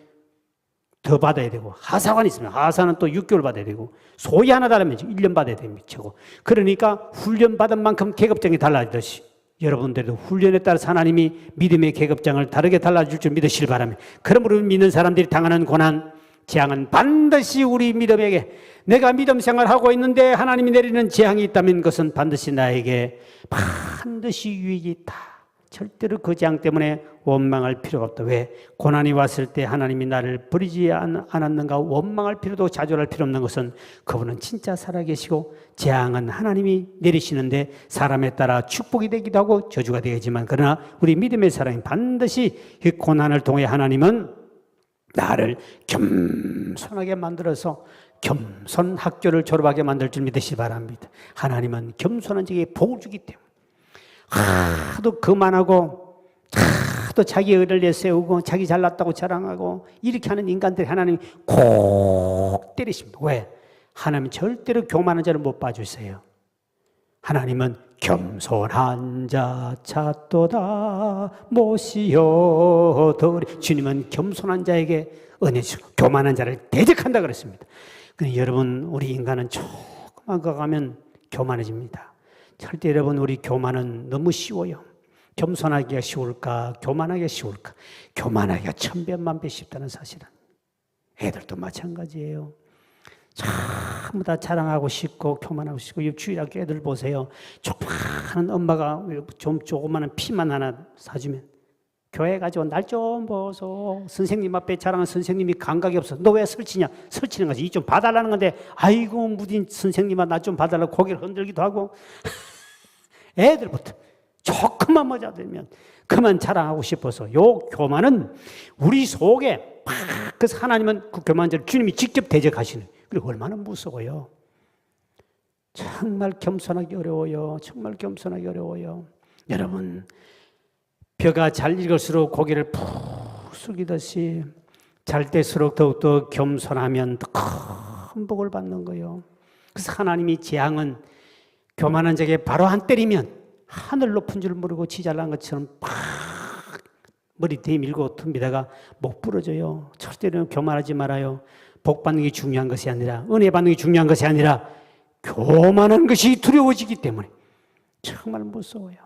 더 받아야 되고 하사관이 있으면 하사는 또 6개월 받아야 되고 소위 하나 달으면 1년 받아야 됩니다. 그러니까 훈련 받은 만큼 계급장이 달라지듯이 여러분들도 훈련에 따라서 하나님이 믿음의 계급장을 다르게 달라줄 줄 믿으시길 바랍니다. 그러므로 믿는 사람들이 당하는 고난, 재앙은 반드시 우리 믿음에게 내가 믿음 생활하고 있는데 하나님이 내리는 재앙이 있다면 그것은 반드시 나에게 반드시 유익이 있다. 절대로 그 재앙 때문에 원망할 필요가 없다. 왜? 고난이 왔을 때 하나님이 나를 버리지 않았는가 원망할 필요도 좌절할 필요 없는 것은 그분은 진짜 살아계시고 재앙은 하나님이 내리시는데 사람에 따라 축복이 되기도 하고 저주가 되지만 그러나 우리 믿음의 사람이 반드시 이 고난을 통해 하나님은 나를 겸손하게 만들어서 겸손 학교를 졸업하게 만들 줄 믿으시기 바랍니다. 하나님은 겸손한 자에게 복을 주기 때문에 하도 그만하고 하도 자기 의를 내세우고 자기 잘났다고 자랑하고 이렇게 하는 인간들이 하나님이 꼭 때리십니다. 왜? 하나님은 절대로 교만한 자를 못 봐주세요. 하나님은 겸손한 자 찾도다 못이여더리. 주님은 겸손한 자에게 은혜 주고 교만한 자를 대적한다 그랬습니다. 근데 여러분 우리 인간은 조금만 가면 교만해집니다. 절대 여러분 우리 교만은 너무 쉬워요. 겸손하기가 쉬울까 교만하기가 쉬울까? 교만하기가 천배만배 쉽다는 사실은 애들도 마찬가지예요. 전부 다 자랑하고 싶고 교만하고 싶고 주일학교 애들 보세요. 조그마한 엄마가 좀 조그마한 피만 하나 사주면 교회 가지고 날 좀 보소. 선생님 앞에 자랑한 선생님이 감각이 없어. 너 왜 설치냐? 설치는 거지. 이 좀 봐달라는 건데 아이고 무딘 선생님아 나 좀 봐달라고 고개를 흔들기도 하고 애들부터 조금만 모자들면 그만 자랑하고 싶어서 요 교만은 우리 속에 팍 그래서 하나님은 그 교만자를 주님이 직접 대적하시는 그리고 얼마나 무서워요. 정말 겸손하기 어려워요. 정말 겸손하기 어려워요. 여러분 벼가 잘 익을수록 고개를 푹 숙이듯이 잘 때수록 더욱더 겸손하면 더 큰 복을 받는 거예요. 그래서 하나님이 재앙은 교만한 자에게 바로 한 때리면 하늘 높은 줄 모르고 지 잘난 것처럼 팍 머리 대밀고 틉니다가 목 부러져요. 절대로 교만하지 말아요. 복 받는 게 중요한 것이 아니라 은혜 받는 게 중요한 것이 아니라 교만한 것이 두려워지기 때문에 정말 무서워요.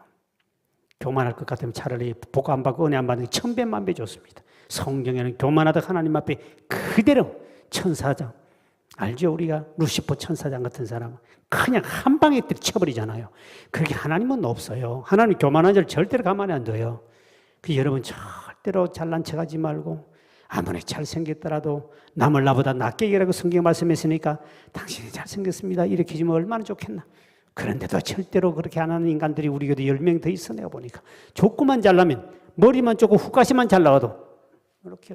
교만할 것 같으면 차라리 복 안 받고 은혜 안 받는 게 천배만배 좋습니다. 성경에는 교만하다 하나님 앞에 그대로 천사장 알죠? 우리가 루시퍼 천사장 같은 사람은 그냥 한 방에 때려쳐버리잖아요. 그렇게 하나님은 없어요. 하나님 교만한 자를 절대로 가만히 안 둬요. 그 여러분 절대 절대로 잘난 척하지 말고 아무리 잘생겼더라도 남을 나보다 낫게 여기라고 성경 말씀했으니까 당신이 잘생겼습니다 이렇게 해주면 얼마나 좋겠나. 그런데도 절대로 그렇게 안 하는 인간들이 우리 교도 10명 더 있어. 내가 보니까 조금만 잘나면 머리만 조금 훅가시만 잘 나와도 이렇게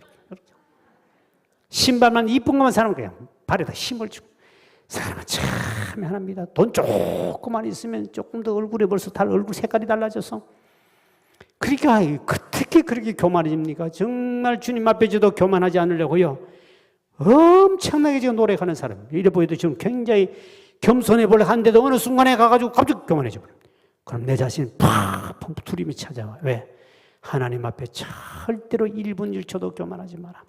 신발만 이쁜 것만 사는 거야. 발에다 힘을 주고. 사람은 참 미안합니다. 돈 조금만 있으면 조금 더 얼굴에 벌써 얼굴 색깔이 달라져서. 그러니까 어떻게 그렇게 교만해집니까? 정말 주님 앞에 저도 교만하지 않으려고요. 엄청나게 지금 노력하는 사람. 이래 보여도 지금 굉장히 겸손해 보려 하는데도 어느 순간에 가가지고 갑자기 교만해져 버려요. 그럼 내 자신 팍 두림이 찾아와. 왜? 하나님 앞에 절대로 1분 1초도 교만하지 마라.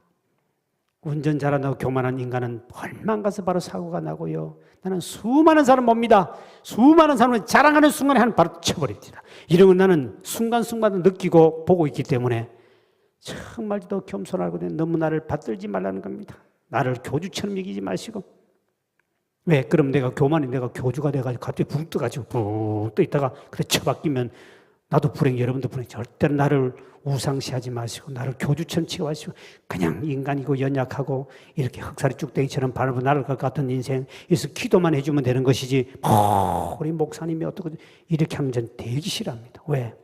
운전 잘한다고 교만한 인간은 얼마 안 가서 바로 사고가 나고요. 나는 수많은 사람 봅니다. 수많은 사람을 자랑하는 순간에 한 바로 쳐버립니다. 이런 건 나는 순간순간 느끼고 보고 있기 때문에 정말도 겸손하고 너무 나를 받들지 말라는 겁니다. 나를 교주처럼 여기지 마시고. 왜? 그럼 내가 교만이 내가 교주가 돼가지고 갑자기 붕 떠가지고 붕 떠 있다가 그래 쳐바뀌면 나도 불행, 여러분도 불행. 절대로 나를 우상시하지 마시고 나를 교주처럼 취급하시고 그냥 인간이고 연약하고 이렇게 흑살이 쭉대기처럼 바라보 나를 것 같은 인생 그래서 기도만 해주면 되는 것이지 우리 목사님이 어떻게 이렇게 하면 전 되게 싫어합니다. 왜?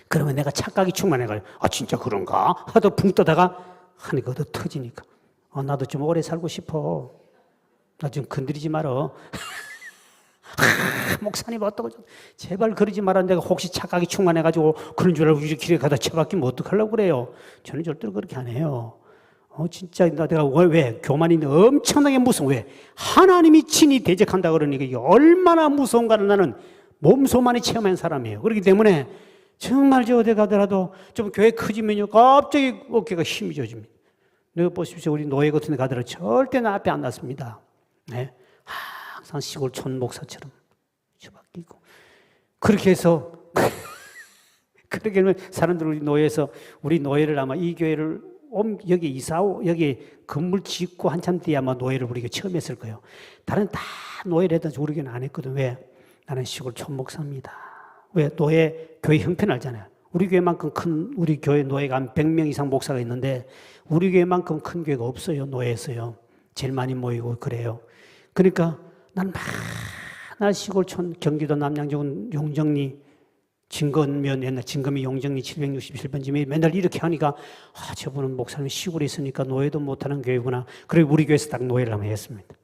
그러면 내가 착각이 충만해가지고 아 진짜 그런가? 하도 붕 떠다가 하니까 더 터지니까 나도 좀 오래 살고 싶어. 나 좀 건드리지 말어. 목사님 어떡하죠? 제발 그러지 말아. 내가 혹시 착각이 충만해가지고 그런 줄 알고 이렇게 길에 가다 쳐박히면 어떡하려고 그래요? 저는 절대로 그렇게 안 해요. 진짜 내가 왜? 교만이 엄청나게 무서워. 왜? 하나님이 친히 대적한다 그러니까 이게 얼마나 무서운가를 나는 몸소만이 체험한 사람이에요. 그렇기 때문에 정말 저 어디 가더라도 좀 교회 커지면요 갑자기 어깨가 힘이 져집니다. 내가 보십시오. 우리 노예 같은 데 가더라도 절대 나 앞에 안 났습니다. 네? 항상 시골촌 목사처럼 처박히고 그렇게 해서 그렇게 하면 사람들 우리 노예를 아마 이 교회를 여기 이사오 여기 건물 짓고 한참 뒤에 아마 노예를 우리가 처음 했을 거예요. 다른 다 노예를 했던 우리 교회는 안 했거든. 왜? 나는 시골촌 목사입니다. 왜? 노예 교회 형편 알잖아요. 우리 교회만큼 큰 우리 교회 노예가 한 100명 이상 목사가 있는데 우리 교회만큼 큰 교회가 없어요. 노예에서요. 제일 많이 모이고 그래요. 그러니까 난 맨날 시골촌 경기도 남양주 용정리 진건면 옛날 진검이 용정리 767번지에 맨날 이렇게 하니까 저분은 목사님 시골에 있으니까 노예도 못하는 교회구나. 그리고 우리 교회에서 딱 노예를 한번 했습니다.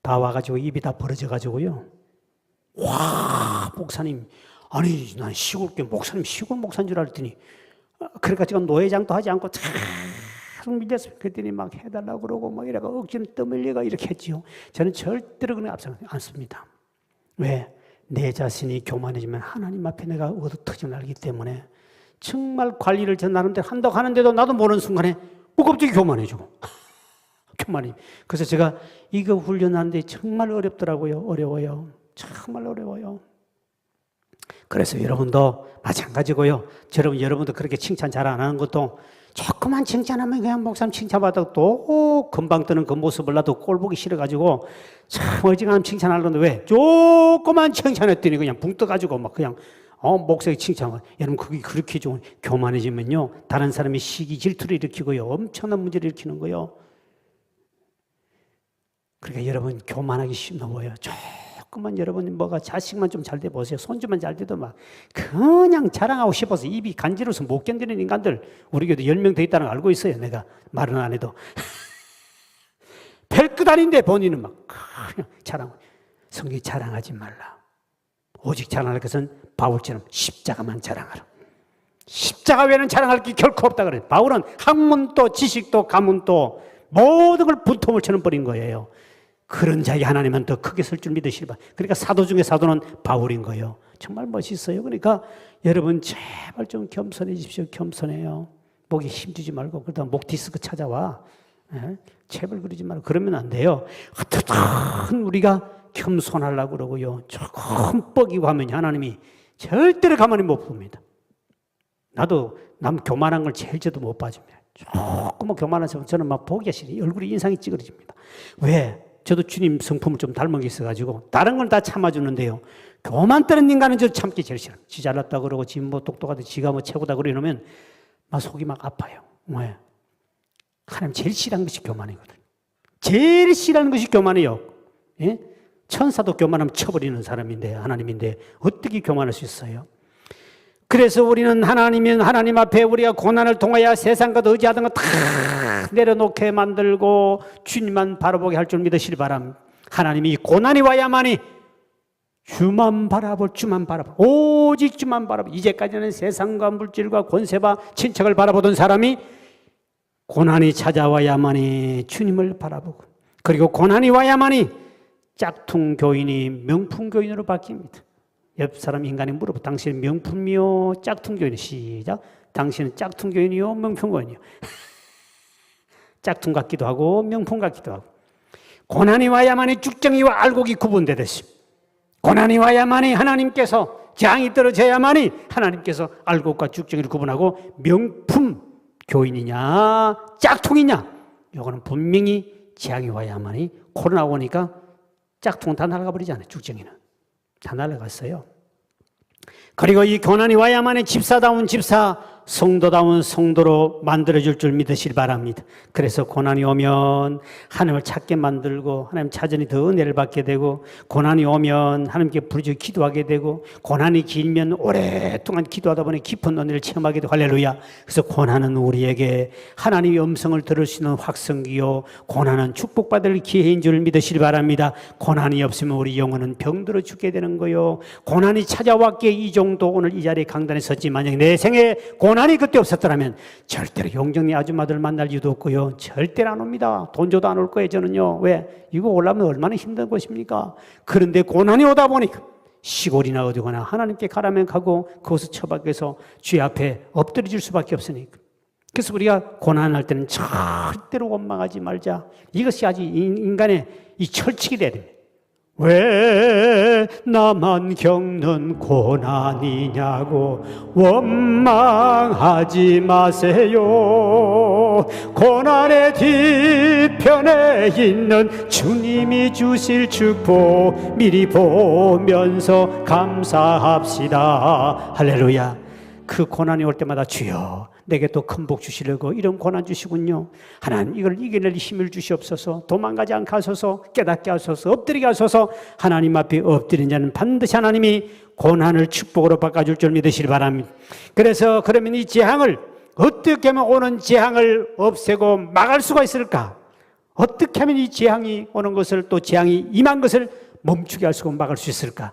다 와가지고 입이 다 벌어져가지고요. 와 목사님 아니 난 시골교회 목사님 시골 목사인 줄 알았더니 그러니까 지금 노예장도 하지 않고 참 믿었어요. 그랬더니 막 해달라고 그러고 막 이래가 억지로 떠밀리가 이렇게 했지요. 저는 절대로 그런 앞서지 않습니다. 왜? 내 자신이 교만해지면 하나님 앞에 내가 얻어터짐을 알기 때문에 정말 관리를 저 나름대로 한다고 하는데도 나도 모르는 순간에 갑자기 교만해지고 교만해. 그래서 제가 이거 훈련하는데 정말 어렵더라고요. 어려워요. 정말 어려워요. 그래서 여러분도 마찬가지고요. 여러분도 그렇게 칭찬 잘 안 하는 것도 조금만 칭찬하면 그냥 목사님 칭찬받아도 또 금방 뜨는 그 모습을 나도 꼴 보기 싫어가지고 참 어지간하면 칭찬하려는데 왜? 조금만 칭찬했더니 그냥 붕 떠가지고 막 그냥 목사님 칭찬을. 여러분 그게 그렇게 좀 교만해지면요 다른 사람이 시기 질투를 일으키고요 엄청난 문제를 일으키는 거예요. 그러니까 여러분 교만하기 쉬워요. 조금만 여러분 뭐가 자식만 좀 잘 돼 보세요. 손주만 잘 돼도 막 그냥 자랑하고 싶어서 입이 간지러워서 못 견디는 인간들 우리 교회도 10명 더 있다는 걸 알고 있어요. 내가 말은 안 해도 별끝 아닌데 본인은 막 그냥 자랑하고. 성경이 자랑하지 말라. 오직 자랑할 것은 바울처럼 십자가만 자랑하라. 십자가 외에는 자랑할 게 결코 없다 그래요. 바울은 학문도 지식도 가문도 모든 걸 분통을처럼 버린 거예요. 그런 자에게 하나님은 더 크게 쓸 줄 믿으시기 바랍니다. 그러니까 사도 중에 사도는 바울인 거예요. 정말 멋있어요. 그러니까 여러분 제발 좀 겸손해지십시오. 겸손해요. 목에 힘주지 말고 그러다 목 디스크 찾아와. 제발 그러지 말고 그러면 안 돼요. 어떻든 우리가 겸손하려고 그러고요. 조금 뻐기고 하면 하나님이 절대로 가만히 못 봅니다. 나도 남 교만한 걸 제일 저도 못 봐줍니다. 조금만 교만한 사람 저는 막 보기가 싫어요. 얼굴이 인상이 찌그러집니다. 왜? 저도 주님 성품을 좀 닮은 게 있어가지고 다른 건 다 참아주는데요. 교만 떠는 인간은 저 참기 제일 싫어요. 지 잘났다 그러고 지 뭐 똑똑하다 지가 뭐 최고다 그러면 막 속이 막 아파요. 왜? 하나님 제일 싫어하는 것이 교만이거든. 제일 싫어하는 것이 교만이에요. 예? 천사도 교만하면 쳐버리는 사람인데, 하나님인데 어떻게 교만할 수 있어요? 그래서 우리는 하나님 앞에 우리가 고난을 통하여 세상과 의지하던 거 다 내려놓게 만들고 주님만 바라보게 할 줄 믿으시기 바랍니다. 하나님이 고난이 와야만이 주만 바라볼, 오직 주만 바라볼. 이제까지는 세상과 물질과 권세와 친척을 바라보던 사람이 고난이 찾아와야만이 주님을 바라보고, 그리고 고난이 와야만이 짝퉁 교인이 명품 교인으로 바뀝니다. 옆 사람 인간이 물어보, 당신은 명품이요, 짝퉁 교인이요? 시작. 당신은 짝퉁 교인이요, 명품 교인이요? 짝퉁 같기도 하고 명품 같기도 하고. 고난이 와야만이 쭉정이와 알곡이 구분되듯이, 고난이 와야만이 하나님께서, 재앙이 떨어져야만이 하나님께서 알곡과 쭉정이를 구분하고 명품 교인이냐 짝퉁이냐, 이거는 분명히 재앙이 와야만이. 코로나 오니까 짝퉁은 다 날아가 버리잖아요. 쭉정이는 다 날아갔어요. 그리고 이 고난이 와야만이 집사다운 집사, 성도다운 성도로 만들어줄 줄 믿으시기 바랍니다. 그래서 고난이 오면 하나님을 찾게 만들고, 하나님 찾으니 더 은혜를 받게 되고, 고난이 오면 하나님께 부르짖어 기도하게 되고, 고난이 길면 오랫동안 기도하다 보니 깊은 은혜를 체험하게 되고, 할렐루야. 그래서 고난은 우리에게 하나님의 음성을 들을 수 있는 확성기요, 고난은 축복받을 기회인 줄 믿으시기 바랍니다. 고난이 없으면 우리 영혼은 병들어 죽게 되는 거요. 고난이 찾아왔기에 이 정도 오늘 이 자리에 강단에 섰지, 만약 내 생에 고난이 그때 없었더라면 절대로 용정리 아줌마들 만날 이유도 없고요, 절대로 안 옵니다. 돈 줘도 안 올 거예요. 저는요. 왜? 이거 오려면 얼마나 힘든 것입니까? 그런데 고난이 오다 보니까 시골이나 어디거나 하나님께 가라면 가고, 그곳을 처박혀서 주의 앞에 엎드려질 수밖에 없으니까. 그래서 우리가 고난할 때는 절대로 원망하지 말자. 이것이 아주 인간의 이 철칙이 돼야 됩니다. 왜 나만 겪는 고난이냐고 원망하지 마세요. 고난의 뒤편에 있는 주님이 주실 축복 미리 보면서 감사합시다. 할렐루야. 그 고난이 올 때마다 주여 내게 또 큰 복 주시려고 이런 고난 주시군요. 하나님, 이걸 이겨낼 힘을 주시옵소서. 도망가지 않게 하소서. 깨닫게 하소서. 엎드리게 하소서. 하나님 앞에 엎드린 자는 반드시 하나님이 고난을 축복으로 바꿔줄 줄 믿으시기 바랍니다. 그래서 그러면 이 재앙을 어떻게 하면, 오는 재앙을 없애고 막을 수가 있을까? 어떻게 하면 이 재앙이 오는 것을, 또 재앙이 임한 것을 멈추게 할 수 있고 막을 수 있을까?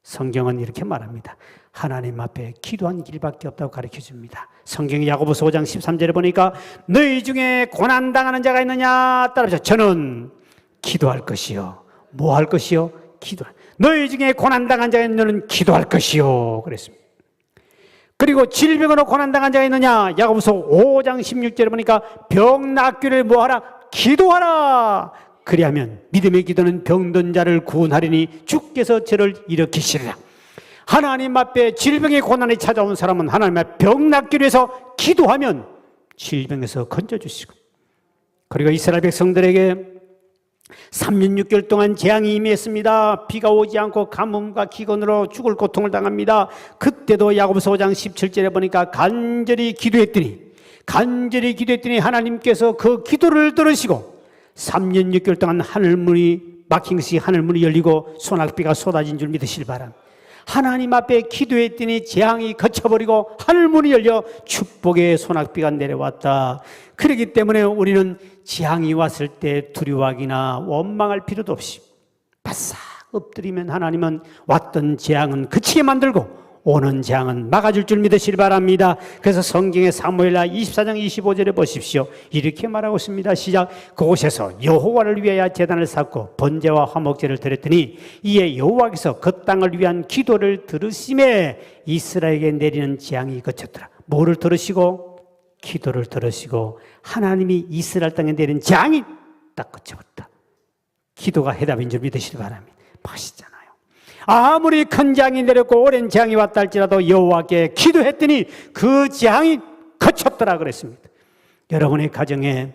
성경은 이렇게 말합니다. 하나님 앞에 기도한 길밖에 없다고 가르쳐 줍니다. 성경 야고보서 5장 13절에 보니까 너희 중에 고난당하는 자가 있느냐? 따라서 저는 기도할 것이요. 뭐 할 것이요? 기도할. 너희 중에 고난당한 자가 있느냐는 기도할 것이요. 그랬습니다. 그리고 질병으로 고난당한 자가 있느냐? 야고보서 5장 16절에 보니까 병 낫기를 뭐하라? 기도하라. 그리하면 믿음의 기도는 병든 자를 구원하리니 주께서 저를 일으키시리라. 하나님 앞에 질병의 고난이 찾아온 사람은 하나님 앞에 병 낫기를 위해서 기도하면 질병에서 건져주시고, 그리고 이스라엘 백성들에게 3년 6개월 동안 재앙이 임했습니다. 비가 오지 않고 가뭄과 기근으로 죽을 고통을 당합니다. 그때도 야고보서 5장 17절에 보니까 간절히 기도했더니 하나님께서 그 기도를 들으시고 3년 6개월 동안 하늘문이 막힌 것이 하늘문이 열리고 소낙비가 쏟아진 줄 믿으시기 바랍니다. 하나님 앞에 기도했더니 재앙이 거쳐버리고 하늘문이 열려 축복의 소낙비가 내려왔다. 그렇기 때문에 우리는 재앙이 왔을 때 두려워하기나 원망할 필요도 없이 바싹 엎드리면 하나님은 왔던 재앙은 그치게 만들고 오는 재앙은 막아줄 줄 믿으시기 바랍니다. 그래서 성경의 사무엘하 24장 25절에 보십시오. 이렇게 말하고 있습니다. 시작. 그곳에서 여호와를 위하여 제단을 쌓고 번제와 화목제를 드렸더니 이에 여호와께서 그 땅을 위한 기도를 들으심에 이스라엘에게 내리는 재앙이 그쳤더라. 뭐를 들으시고? 기도를 들으시고 하나님이 이스라엘 땅에 내린 재앙이 딱 그쳐버렸다. 기도가 해답인 줄 믿으시기 바랍니다. 멋있잖아요. 아무리 큰 재앙이 내렸고 오랜 재앙이 왔다 할지라도 여호와께 기도했더니 그 재앙이 그쳤더라 그랬습니다. 여러분의 가정에,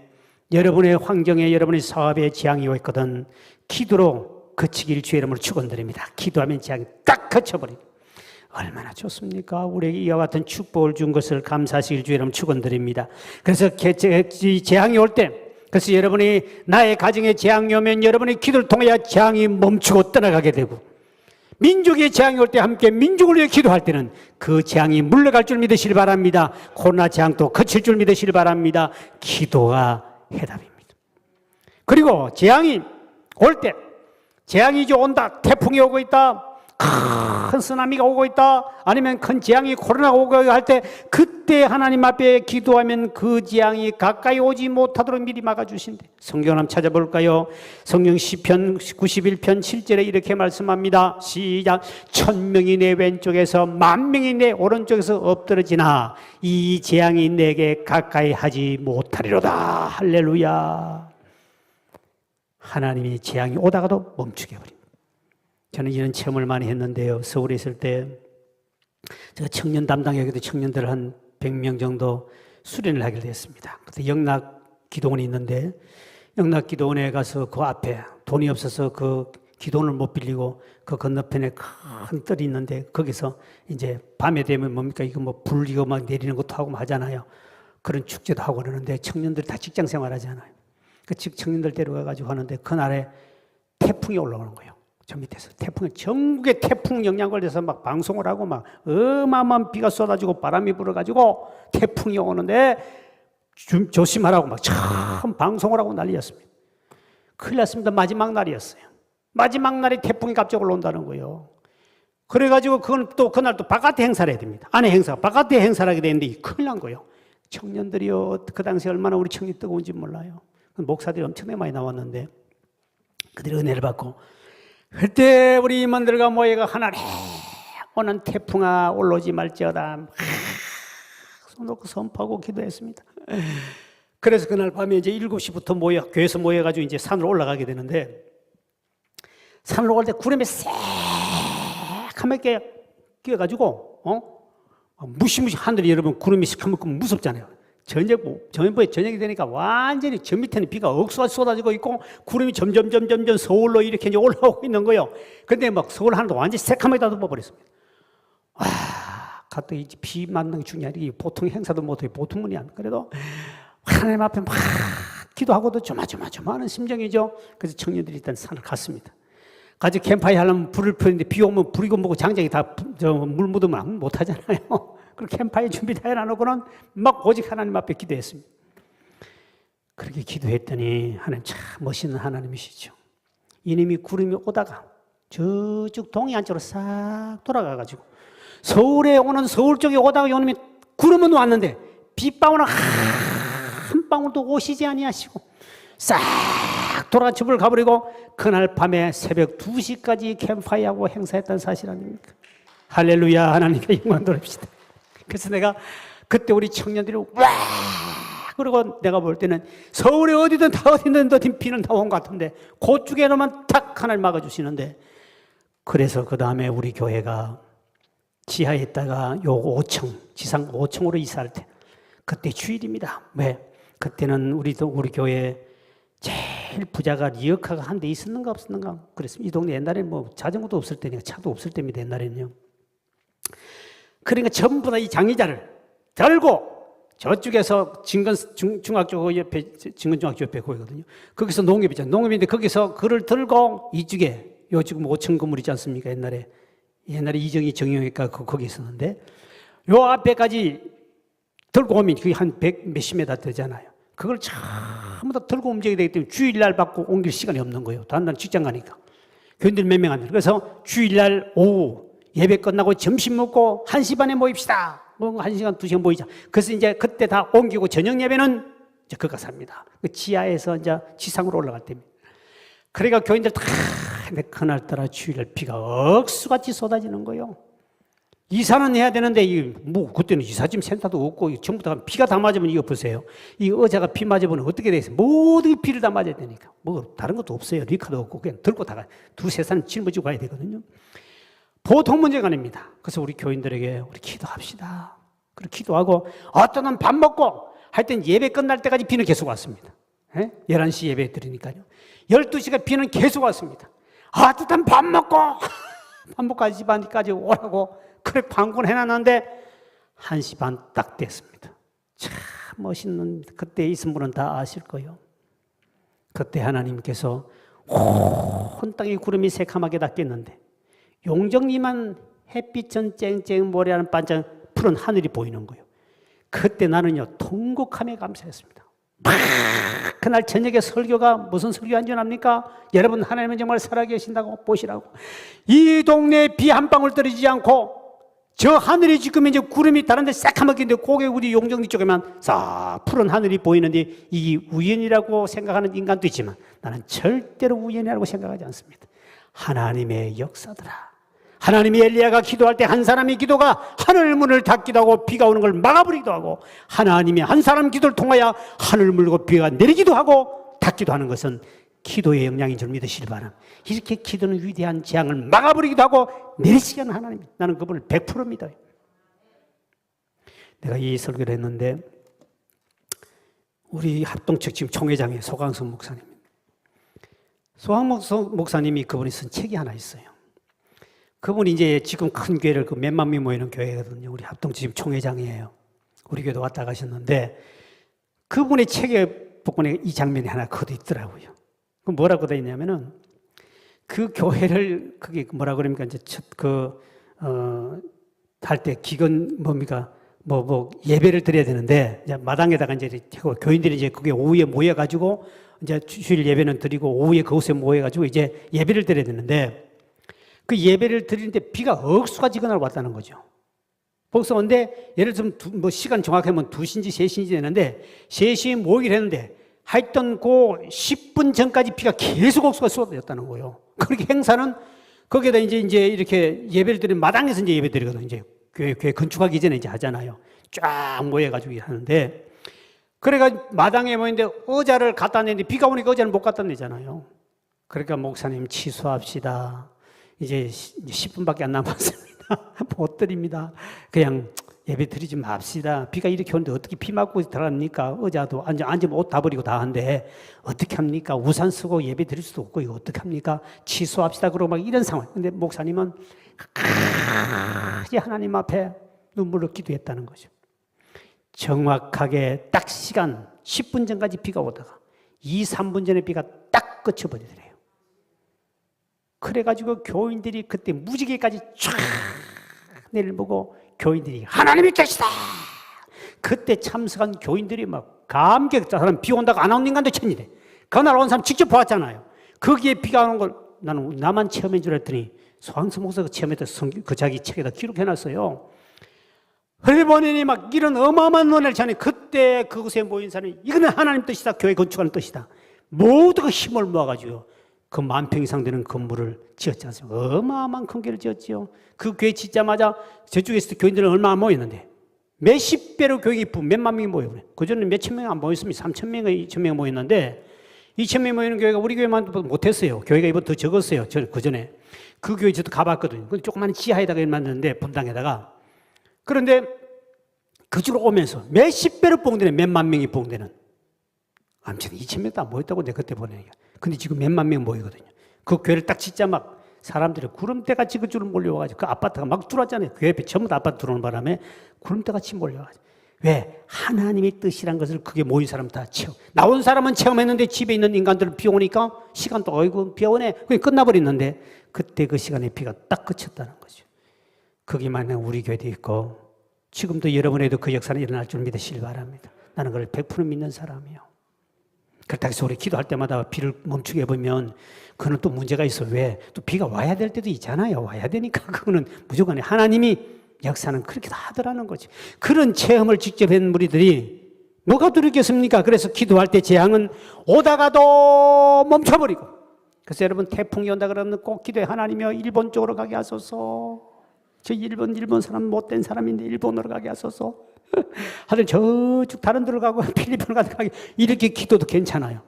여러분의 환경에, 여러분의 사업에 재앙이 와 있거든 기도로 그치길 주의 이름으로 축원드립니다. 기도하면 재앙이 딱 그쳐버립니다. 얼마나 좋습니까? 우리에게 이와 같은 축복을 준 것을 감사하시길 주 여러분 축원드립니다. 그래서 재앙이 올 때, 그래서 여러분이 나의 가정에 재앙이 오면 여러분의 기도를 통하여 재앙이 멈추고 떠나가게 되고, 민족의 재앙이 올 때 함께 민족을 위해 기도할 때는 그 재앙이 물러갈 줄 믿으시길 바랍니다. 코로나 재앙도 그칠 줄 믿으시길 바랍니다. 기도가 해답입니다. 그리고 재앙이 올 때, 재앙이 이제 온다, 태풍이 오고 있다, 큰 쓰나미가 오고 있다, 아니면 큰 재앙이 코로나가 오고 할 때, 그때 하나님 앞에 기도하면 그 재앙이 가까이 오지 못하도록 미리 막아주신대. 성경 한번 찾아볼까요? 성경 시편 91편 7절에 이렇게 말씀합니다. 시작. 1000명이 내 왼쪽에서 10,000명이 내 오른쪽에서 엎드러지나 이 재앙이 내게 가까이 하지 못하리로다. 할렐루야. 하나님이 재앙이 오다가도 멈추게 해버립니다. 저는 이런 체험을 많이 했는데요. 서울에 있을 때 제가 청년 담당하기도 청년들 한 100명 정도 수련을 하게 됐습니다. 그때 영락기도원이 있는데 영락기도원에 가서 그 앞에 돈이 없어서 그 기도원을 못 빌리고 그 건너편에 큰 뜰이 있는데 거기서 이제 밤에 되면 뭡니까? 이거 뭐 불 이거 막 내리는 것도 하고 하잖아요. 그런 축제도 하고 그러는데 청년들이 다 직장 생활하잖아요. 그 청년들 데려가가지고 하는데 그날에 태풍이 올라오는 거예요. 저 밑에서 태풍이 전국에 태풍 영향 걸려서 막 방송을 하고 막 어마어마한 비가 쏟아지고 바람이 불어가지고 태풍이 오는데 조심하라고 막 참 방송을 하고 난리였습니다. 큰일 났습니다. 마지막 날이었어요. 마지막 날에 태풍이 갑자기 올라온다는 거예요. 그래가지고 그건 또 그날 또 바깥에 행사를 해야 됩니다. 안에 행사, 바깥에 행사를 하게 되는데 큰일 난 거예요. 청년들이요, 그 당시에 얼마나 우리 청년이 뜨거운지 몰라요. 목사들이 엄청나게 많이 나왔는데 그들이 은혜를 받고 그때 우리 임원들과 모여가 하나님 오는 태풍아 올라오지 말지어다 손 놓고 선포하고 기도했습니다. 그래서 그날 밤에 이제 7시부터 교회에서 모여가지고 이제 산으로 올라가게 되는데 산으로 갈 때 구름이 새카맣게 끼어가지고 무시무시 하늘이 여러분 구름이 새카맣고 무섭잖아요. 저녁이 되니까 완전히 저 밑에는 비가 억수가 쏟아지고 있고 구름이 점점 서울로 이렇게 이제 올라오고 있는 거예요. 근데 막 서울 하늘도 완전히 새카맣게 다 덮어버렸습니다. 와, 갔더니 이제 비 맞는 게 중요하지. 이게 보통 행사도 못해. 보통 분이 안. 그래도 하나님 앞에 막 기도하고도 조마조마하는 심정이죠. 그래서 청년들이 일단 산을 갔습니다. 가지고 캠파이 하려면 불을 펴는데 비 오면 불이고 뭐고 장작이 다 물 묻으면 못 하잖아요. 그리고 캠파이 준비 다 해놔놓고는 막 오직 하나님 앞에 기도했습니다. 그렇게 기도했더니 하나님 참 멋있는 하나님이시죠. 이님이 구름이 오다가 저쪽 동해안쪽으로 싹 돌아가가지고 서울에 오는 서울 쪽에 오다가 이님이 구름은 왔는데 빗방울은 한 방울도 오시지 아니하시고 싹 돌아가 집을 가버리고 그날 밤에 새벽 2시까지 캠파이하고 행사했다는 사실 아닙니까? 할렐루야. 하나님께 영광 돌립시다. 그래서 내가 그때 우리 청년들이 와 그리고 내가 볼 때는 서울에 어디든 다 어디든 비는 다 온 것 같은데 그쪽에만 탁 하나를 막아주시는데 그래서 그 다음에 우리 교회가 지하에 있다가 요 5층 지상 5층으로 이사할 때 그때 주일입니다. 왜? 그때는 우리 교회 제일 부자가 리어카가 한 대 있었는가 없었는가 그랬습니다. 이 동네 옛날에는 뭐 자전거도 없을 때니까 차도 없을 때입니다. 옛날에는요. 그러니까 전부 다 이 장의자를 들고 저쪽에서 중학교 옆에 진건중학교 옆에 거기거든요. 거기서 농협이잖아요. 농협인데 거기서 그를 들고 이쪽에 요 지금 5층 건물 있지 않습니까? 옛날에 이정희 정형외과 거기 있었는데 요 앞에까지 들고 오면 그게 한 100 몇십 미터 되잖아요. 그걸 전부 다 들고 움직여야 되기 때문에 주일날 받고 옮길 시간이 없는 거예요. 다른 날 직장 가니까. 교인들 몇 명 안 돼요. 그래서 주일날 오후 예배 끝나고 점심 먹고 1시 반에 모입시다. 뭐 1시간, 2시간 모이자. 그래서 이제 그때 다 옮기고 저녁 예배는 이제 거기 가서 합니다. 그 지하에서 이제 지상으로 올라갈 때입니다. 그러니까 교인들 다 그날따라 주일날 비가 억수같이 쏟아지는 거예요. 이사는 해야 되는데 뭐 그때는 이사짐 센터도 없고 전부 다 비가 다 맞으면 이거 보세요. 이 의자가 비 맞으면 어떻게 돼 있어요? 모든 비를 다 맞아야 되니까. 뭐 다른 것도 없어요. 리카도 없고 그냥 들고 다가 두세 산 짊어지고 가야 되거든요. 보통 문제가 아닙니다. 그래서 우리 교인들에게 우리 기도합시다. 그리고 기도하고 어떤 놈 밥 먹고 하여튼 예배 끝날 때까지 비는 계속 왔습니다. 11시 예배 드리니까요. 12시가 비는 계속 왔습니다. 어떤 밥 먹고 집 안까지 오라고 그래 광고를 해놨는데 1시 반 딱 됐습니다. 참 멋있는, 그때 있은 분은 다 아실 거예요. 그때 하나님께서 온 땅에 구름이 새카맣게 닦였는데 용정리만 햇빛은 쨍쨍 모래하는 반짝 푸른 하늘이 보이는 거예요. 그때 나는요 통곡하며 감사했습니다. 그날 저녁에 설교가 무슨 설교한 줄 압니까? 여러분, 하나님은 정말 살아계신다고 보시라고. 이 동네에 비 한 방울 떨어지지 않고 저 하늘이 지금 이제 구름이 다른 데 새카맣게 고개 우리 용정리 쪽에만 싹 푸른 하늘이 보이는데 이게 우연이라고 생각하는 인간도 있지만 나는 절대로 우연이라고 생각하지 않습니다. 하나님의 역사더라. 하나님이 엘리야가 기도할 때 한 사람의 기도가 하늘 문을 닫기도 하고 비가 오는 걸 막아버리기도 하고, 하나님이 한 사람 기도를 통하여 하늘 물고 비가 내리기도 하고 닫기도 하는 것은 기도의 영향인 줄 믿으시길 바랍니다. 이렇게 기도는 위대한 재앙을 막아버리기도 하고 내리시게 하는 하나님, 나는 그분을 100% 믿어요. 내가 이 설교를 했는데 우리 합동측 지금 총회장의 소강성 목사님, 소강성 목사님이 그분이 쓴 책이 하나 있어요. 그분이 이제 지금 큰 교회를 그 몇만 명 모이는 교회거든요. 우리 합동측 지금 총회장이에요. 우리 교회도 왔다 가셨는데 그분의 책에 보면 이 장면이 하나 거기 있더라고요. 그 뭐라고 되어 있냐면은 그 교회를 그게 뭐라 그럽니까 이제 할 때 기건 뭡니까 뭐 예배를 드려야 되는데 이제 마당에다가 이제 교인들이 이제 그게 오후에 모여가지고 이제 주일 예배는 드리고 오후에 그곳에 모여가지고 이제 예배를 드려야 되는데 그 예배를 드리는데 비가 억수가 지그날 왔다는 거죠. 벌써 근데 예를 들면 뭐 시간 정확하면 2시인지 3시인지 되는데 3시에 모이기로 했는데 하여튼 그 10분 전까지 비가 계속 억수가 쏟아졌다는 거예요. 그렇게 행사는 거기에다 이제 이렇게 예배를 드리는 마당에서 이제 예배 드리거든요. 이제 교회 건축하기 전에 이제 하잖아요. 쫙 모여가지고 하는데 그래가 마당에 모이는데 의자를 갖다 내는데 비가 오니까 의자를 못 갖다 내잖아요. 그러니까 목사님 취소합시다. 이제 10분밖에 안 남았습니다. 못 드립니다. 그냥 예배 드리지 맙시다. 비가 이렇게 오는데 어떻게 비 맞고 들어갑니까? 의자도 앉으면 옷 다 버리고 다 한데 어떻게 합니까? 우산 쓰고 예배 드릴 수도 없고 이거 어떻게 합니까? 취소합시다. 그러고 막 이런 상황. 근데 목사님은 끝까지 하나님 앞에 눈물로 기도했다는 거죠. 정확하게 딱 시간 10분 전까지 비가 오다가 2, 3분 전에 비가 딱 그쳐버리더래요. 그래가지고 교인들이 그때 무지개까지 쫙 내려보고 교인들이 하나님이 계시다. 그때 참석한 교인들이 막 감격, 사람 비 온다고 안 오는 인간도 천이래. 그날 온 사람 직접 보았잖아요. 거기에 비가 오는 걸 나는 나만 체험한 줄 알았더니 소강성 목사가 체험했던 그 자기 책에다 기록해놨어요. 흘보니 막 이런 어마어마한 논의를 전에 그때 그곳에 모인 사람이 이거는 하나님 뜻이다. 교회 건축하는 뜻이다. 모두가 힘을 모아가지고 그 10,000평 이상 되는 건물을 지었지 않습니까? 어마어마한 큰 교회를 지었지요. 그 교회 짓자마자 저쪽에서 교인들은 얼마나 모였는데 몇십 배로 교육이 몇만 명이 모여요. 그전에 몇천 명이 안 모였습니다. 3,000명, 2,000명 모였는데 2,000명 모이는 교회가 우리 교회만 못했어요. 교회가 이번 더 적었어요. 그전에. 그 교회 저도 가봤거든요. 근데 조그만 지하에다가 만드는데 분당에다가. 그런데 그쪽으로 오면서 몇십 배로 뽕되는 몇만 명이 뽕되는. 아무튼 2,000명도 안 모였다고 내가 그때 보내니까. 근데 지금 몇만 명 모이거든요. 그 교회를 딱 짓자 막 사람들이 구름대같이 그쪽으로 몰려와가지고 그 아파트가 막 들어왔잖아요. 교회 앞에 전부 다 아파트 들어오는 바람에 구름대같이 몰려와가지고. 왜? 하나님의 뜻이란 것을 그게 모인 사람 다 체험. 나온 사람은 체험했는데 집에 있는 인간들은 비 오니까 시간도 어이구 비 오네. 그냥 끝나버렸는데 그때 그 시간에 비가 딱 그쳤다는 거죠. 거기만 우리 교회도 있고 지금도 여러분에도 그 역사는 일어날 줄 믿으시길 바랍니다. 나는 그걸 100% 믿는 사람이에요. 그렇다고 해서 우리 기도할 때마다 비를 멈추게 해보면 그거는 또 문제가 있어. 왜? 또 비가 와야 될 때도 있잖아요. 와야 되니까 그거는 무조건 하나님이 역사는 그렇게 다 하더라는 거지. 그런 체험을 직접 한 우리들이 뭐가 두렵겠습니까? 그래서 기도할 때 재앙은 오다가도 멈춰버리고. 그래서 여러분 태풍이 온다 그러면 꼭 기도해. 하나님이여 일본 쪽으로 가게 하소서. 저 일본 사람 못된 사람인데 일본으로 가게 하소서. 하여튼 저쪽 다른 데로 가고 필리핀으로 가게 이렇게 기도도 괜찮아요.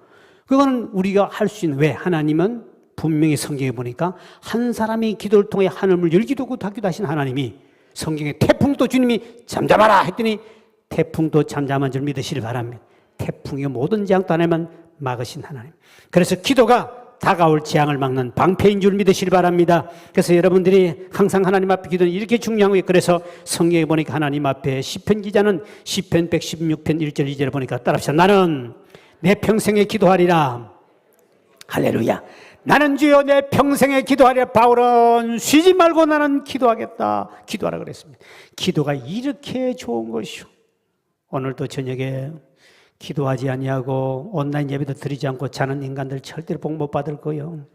그거는 우리가 할 수 있는. 왜? 하나님은 분명히 성경에 보니까 한 사람이 기도를 통해 하늘을 열기도 하고 닫기도 하신 하나님이 성경에 태풍도 주님이 잠잠하라 했더니 태풍도 잠잠한 줄 믿으시길 바랍니다. 태풍이 모든 재앙도 하나님은 막으신 하나님. 그래서 기도가 다가올 재앙을 막는 방패인 줄 믿으시기 바랍니다. 그래서 여러분들이 항상 하나님 앞에 기도는 이렇게 중요한 거예요. 그래서 성경에 보니까 하나님 앞에 시편 기자는 시편 116편 1절 2절에 보니까 따라합시다. 나는 내 평생에 기도하리라. 할렐루야. 나는 주여 내 평생에 기도하리라. 바울은 쉬지 말고 나는 기도하겠다. 기도하라 그랬습니다. 기도가 이렇게 좋은 것이요. 오늘도 저녁에 기도하지 아니하고 온라인 예배도 드리지 않고 자는 인간들 절대로 복 못 받을 거예요.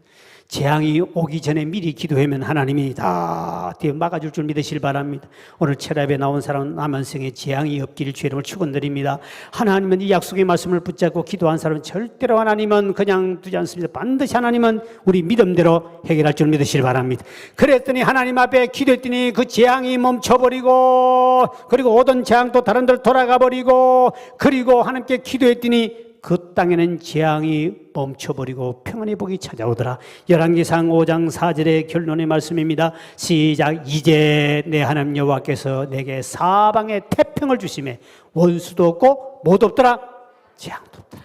재앙이 오기 전에 미리 기도하면 하나님이 다 뒤에 막아줄 줄 믿으시길 바랍니다. 오늘 철야에 나온 사람은 남한생에 재앙이 없기를 주의 이름을 축원드립니다. 하나님은 이 약속의 말씀을 붙잡고 기도한 사람은 절대로 하나님은 그냥 두지 않습니다. 반드시 하나님은 우리 믿음대로 해결할 줄 믿으시길 바랍니다. 그랬더니 하나님 앞에 기도했더니 그 재앙이 멈춰버리고 그리고 오던 재앙도 다른 데로 돌아가 버리고 그리고 하나님께 기도했더니 그 땅에는 재앙이 멈춰버리고 평안의 복이 찾아오더라. 열왕기상 5장 4절의 결론의 말씀입니다. 시작. 이제 내 하나님 여호와께서 내게 사방에 태평을 주시매 원수도 없고 못 없더라. 재앙도 없더라.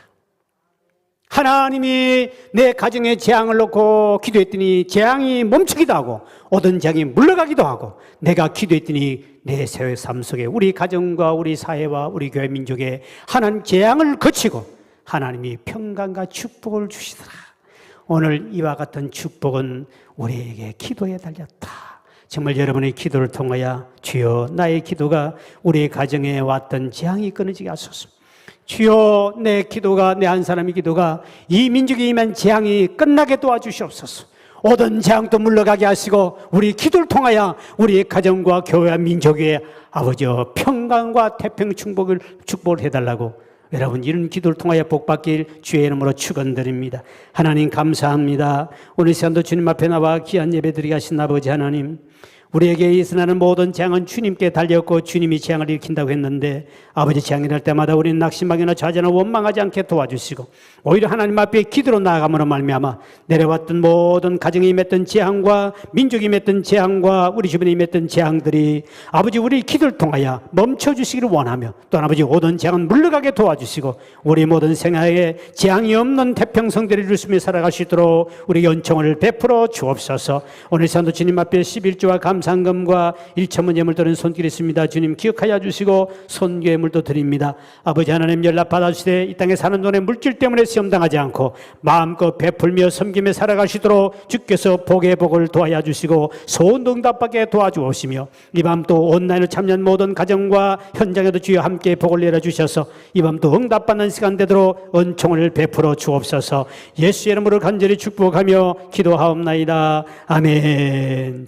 하나님이 내 가정에 재앙을 놓고 기도했더니 재앙이 멈추기도 하고 오던 재앙이 물러가기도 하고 내가 기도했더니 내 세의 삶 속에 우리 가정과 우리 사회와 우리 교회 민족에 하나님 재앙을 거치고 하나님이 평강과 축복을 주시더라. 오늘 이와 같은 축복은 우리에게 기도에 달렸다. 정말 여러분의 기도를 통하여 주여 나의 기도가 우리 가정에 왔던 재앙이 끊어지게 하소서. 주여 내 기도가 내 한 사람의 기도가 이 민족에 임한 재앙이 끝나게 도와주시옵소서. 오던 재앙도 물러가게 하시고 우리 기도를 통하여 우리의 가정과 교회와 민족에 아버지여 평강과 태평 축복을 해달라고 여러분 이런 기도를 통하여 복받길 주의 이름으로 축원드립니다. 하나님 감사합니다. 오늘 시간도 주님 앞에 나와 귀한 예배드리게 하신 아버지 하나님, 우리에게 일어나는 모든 재앙은 주님께 달렸고 주님이 재앙을 일으킨다고 했는데 아버지 재앙이 날 때마다 우리는 낙심하거나 좌절하거나 원망하지 않게 도와주시고 오히려 하나님 앞에 기도로 나아감으로 말미암아 내려왔던 모든 가정에 임했던 재앙과 민족이 임했던 재앙과 우리 주변에 임했던 재앙들이 아버지 우리 기도를 통하여 멈춰주시기를 원하며 또한 아버지 오던 재앙은 물러가게 도와주시고 우리 모든 생활에 재앙이 없는 태평성대를 이루시며 살아갈 수 있도록 우리 연총을 베풀어 주옵소서. 오늘 시간도 주님 앞에 11조와 감상금과 1천만 예물 드리는 손길이 있습니다. 주님 기억하여 주시고 손괴물도 드립니다. 아버지 하나님 연락 받아주시되 이 땅에 사는 동안에 물질 때문에 시험당하지 않고 마음껏 베풀며 섬기며 살아가시도록 주께서 복의 복을 도와여 주시고 소원도 응답받게 도와주옵시며 이 밤 또 온라인을 참여한 모든 가정과 현장에도 주여 함께 복을 내려주셔서 이 밤 또 응답받는 시간 되도록 은총을 베풀어 주옵소서. 예수의 이름으로 간절히 축복하며 기도하옵나이다. 아멘.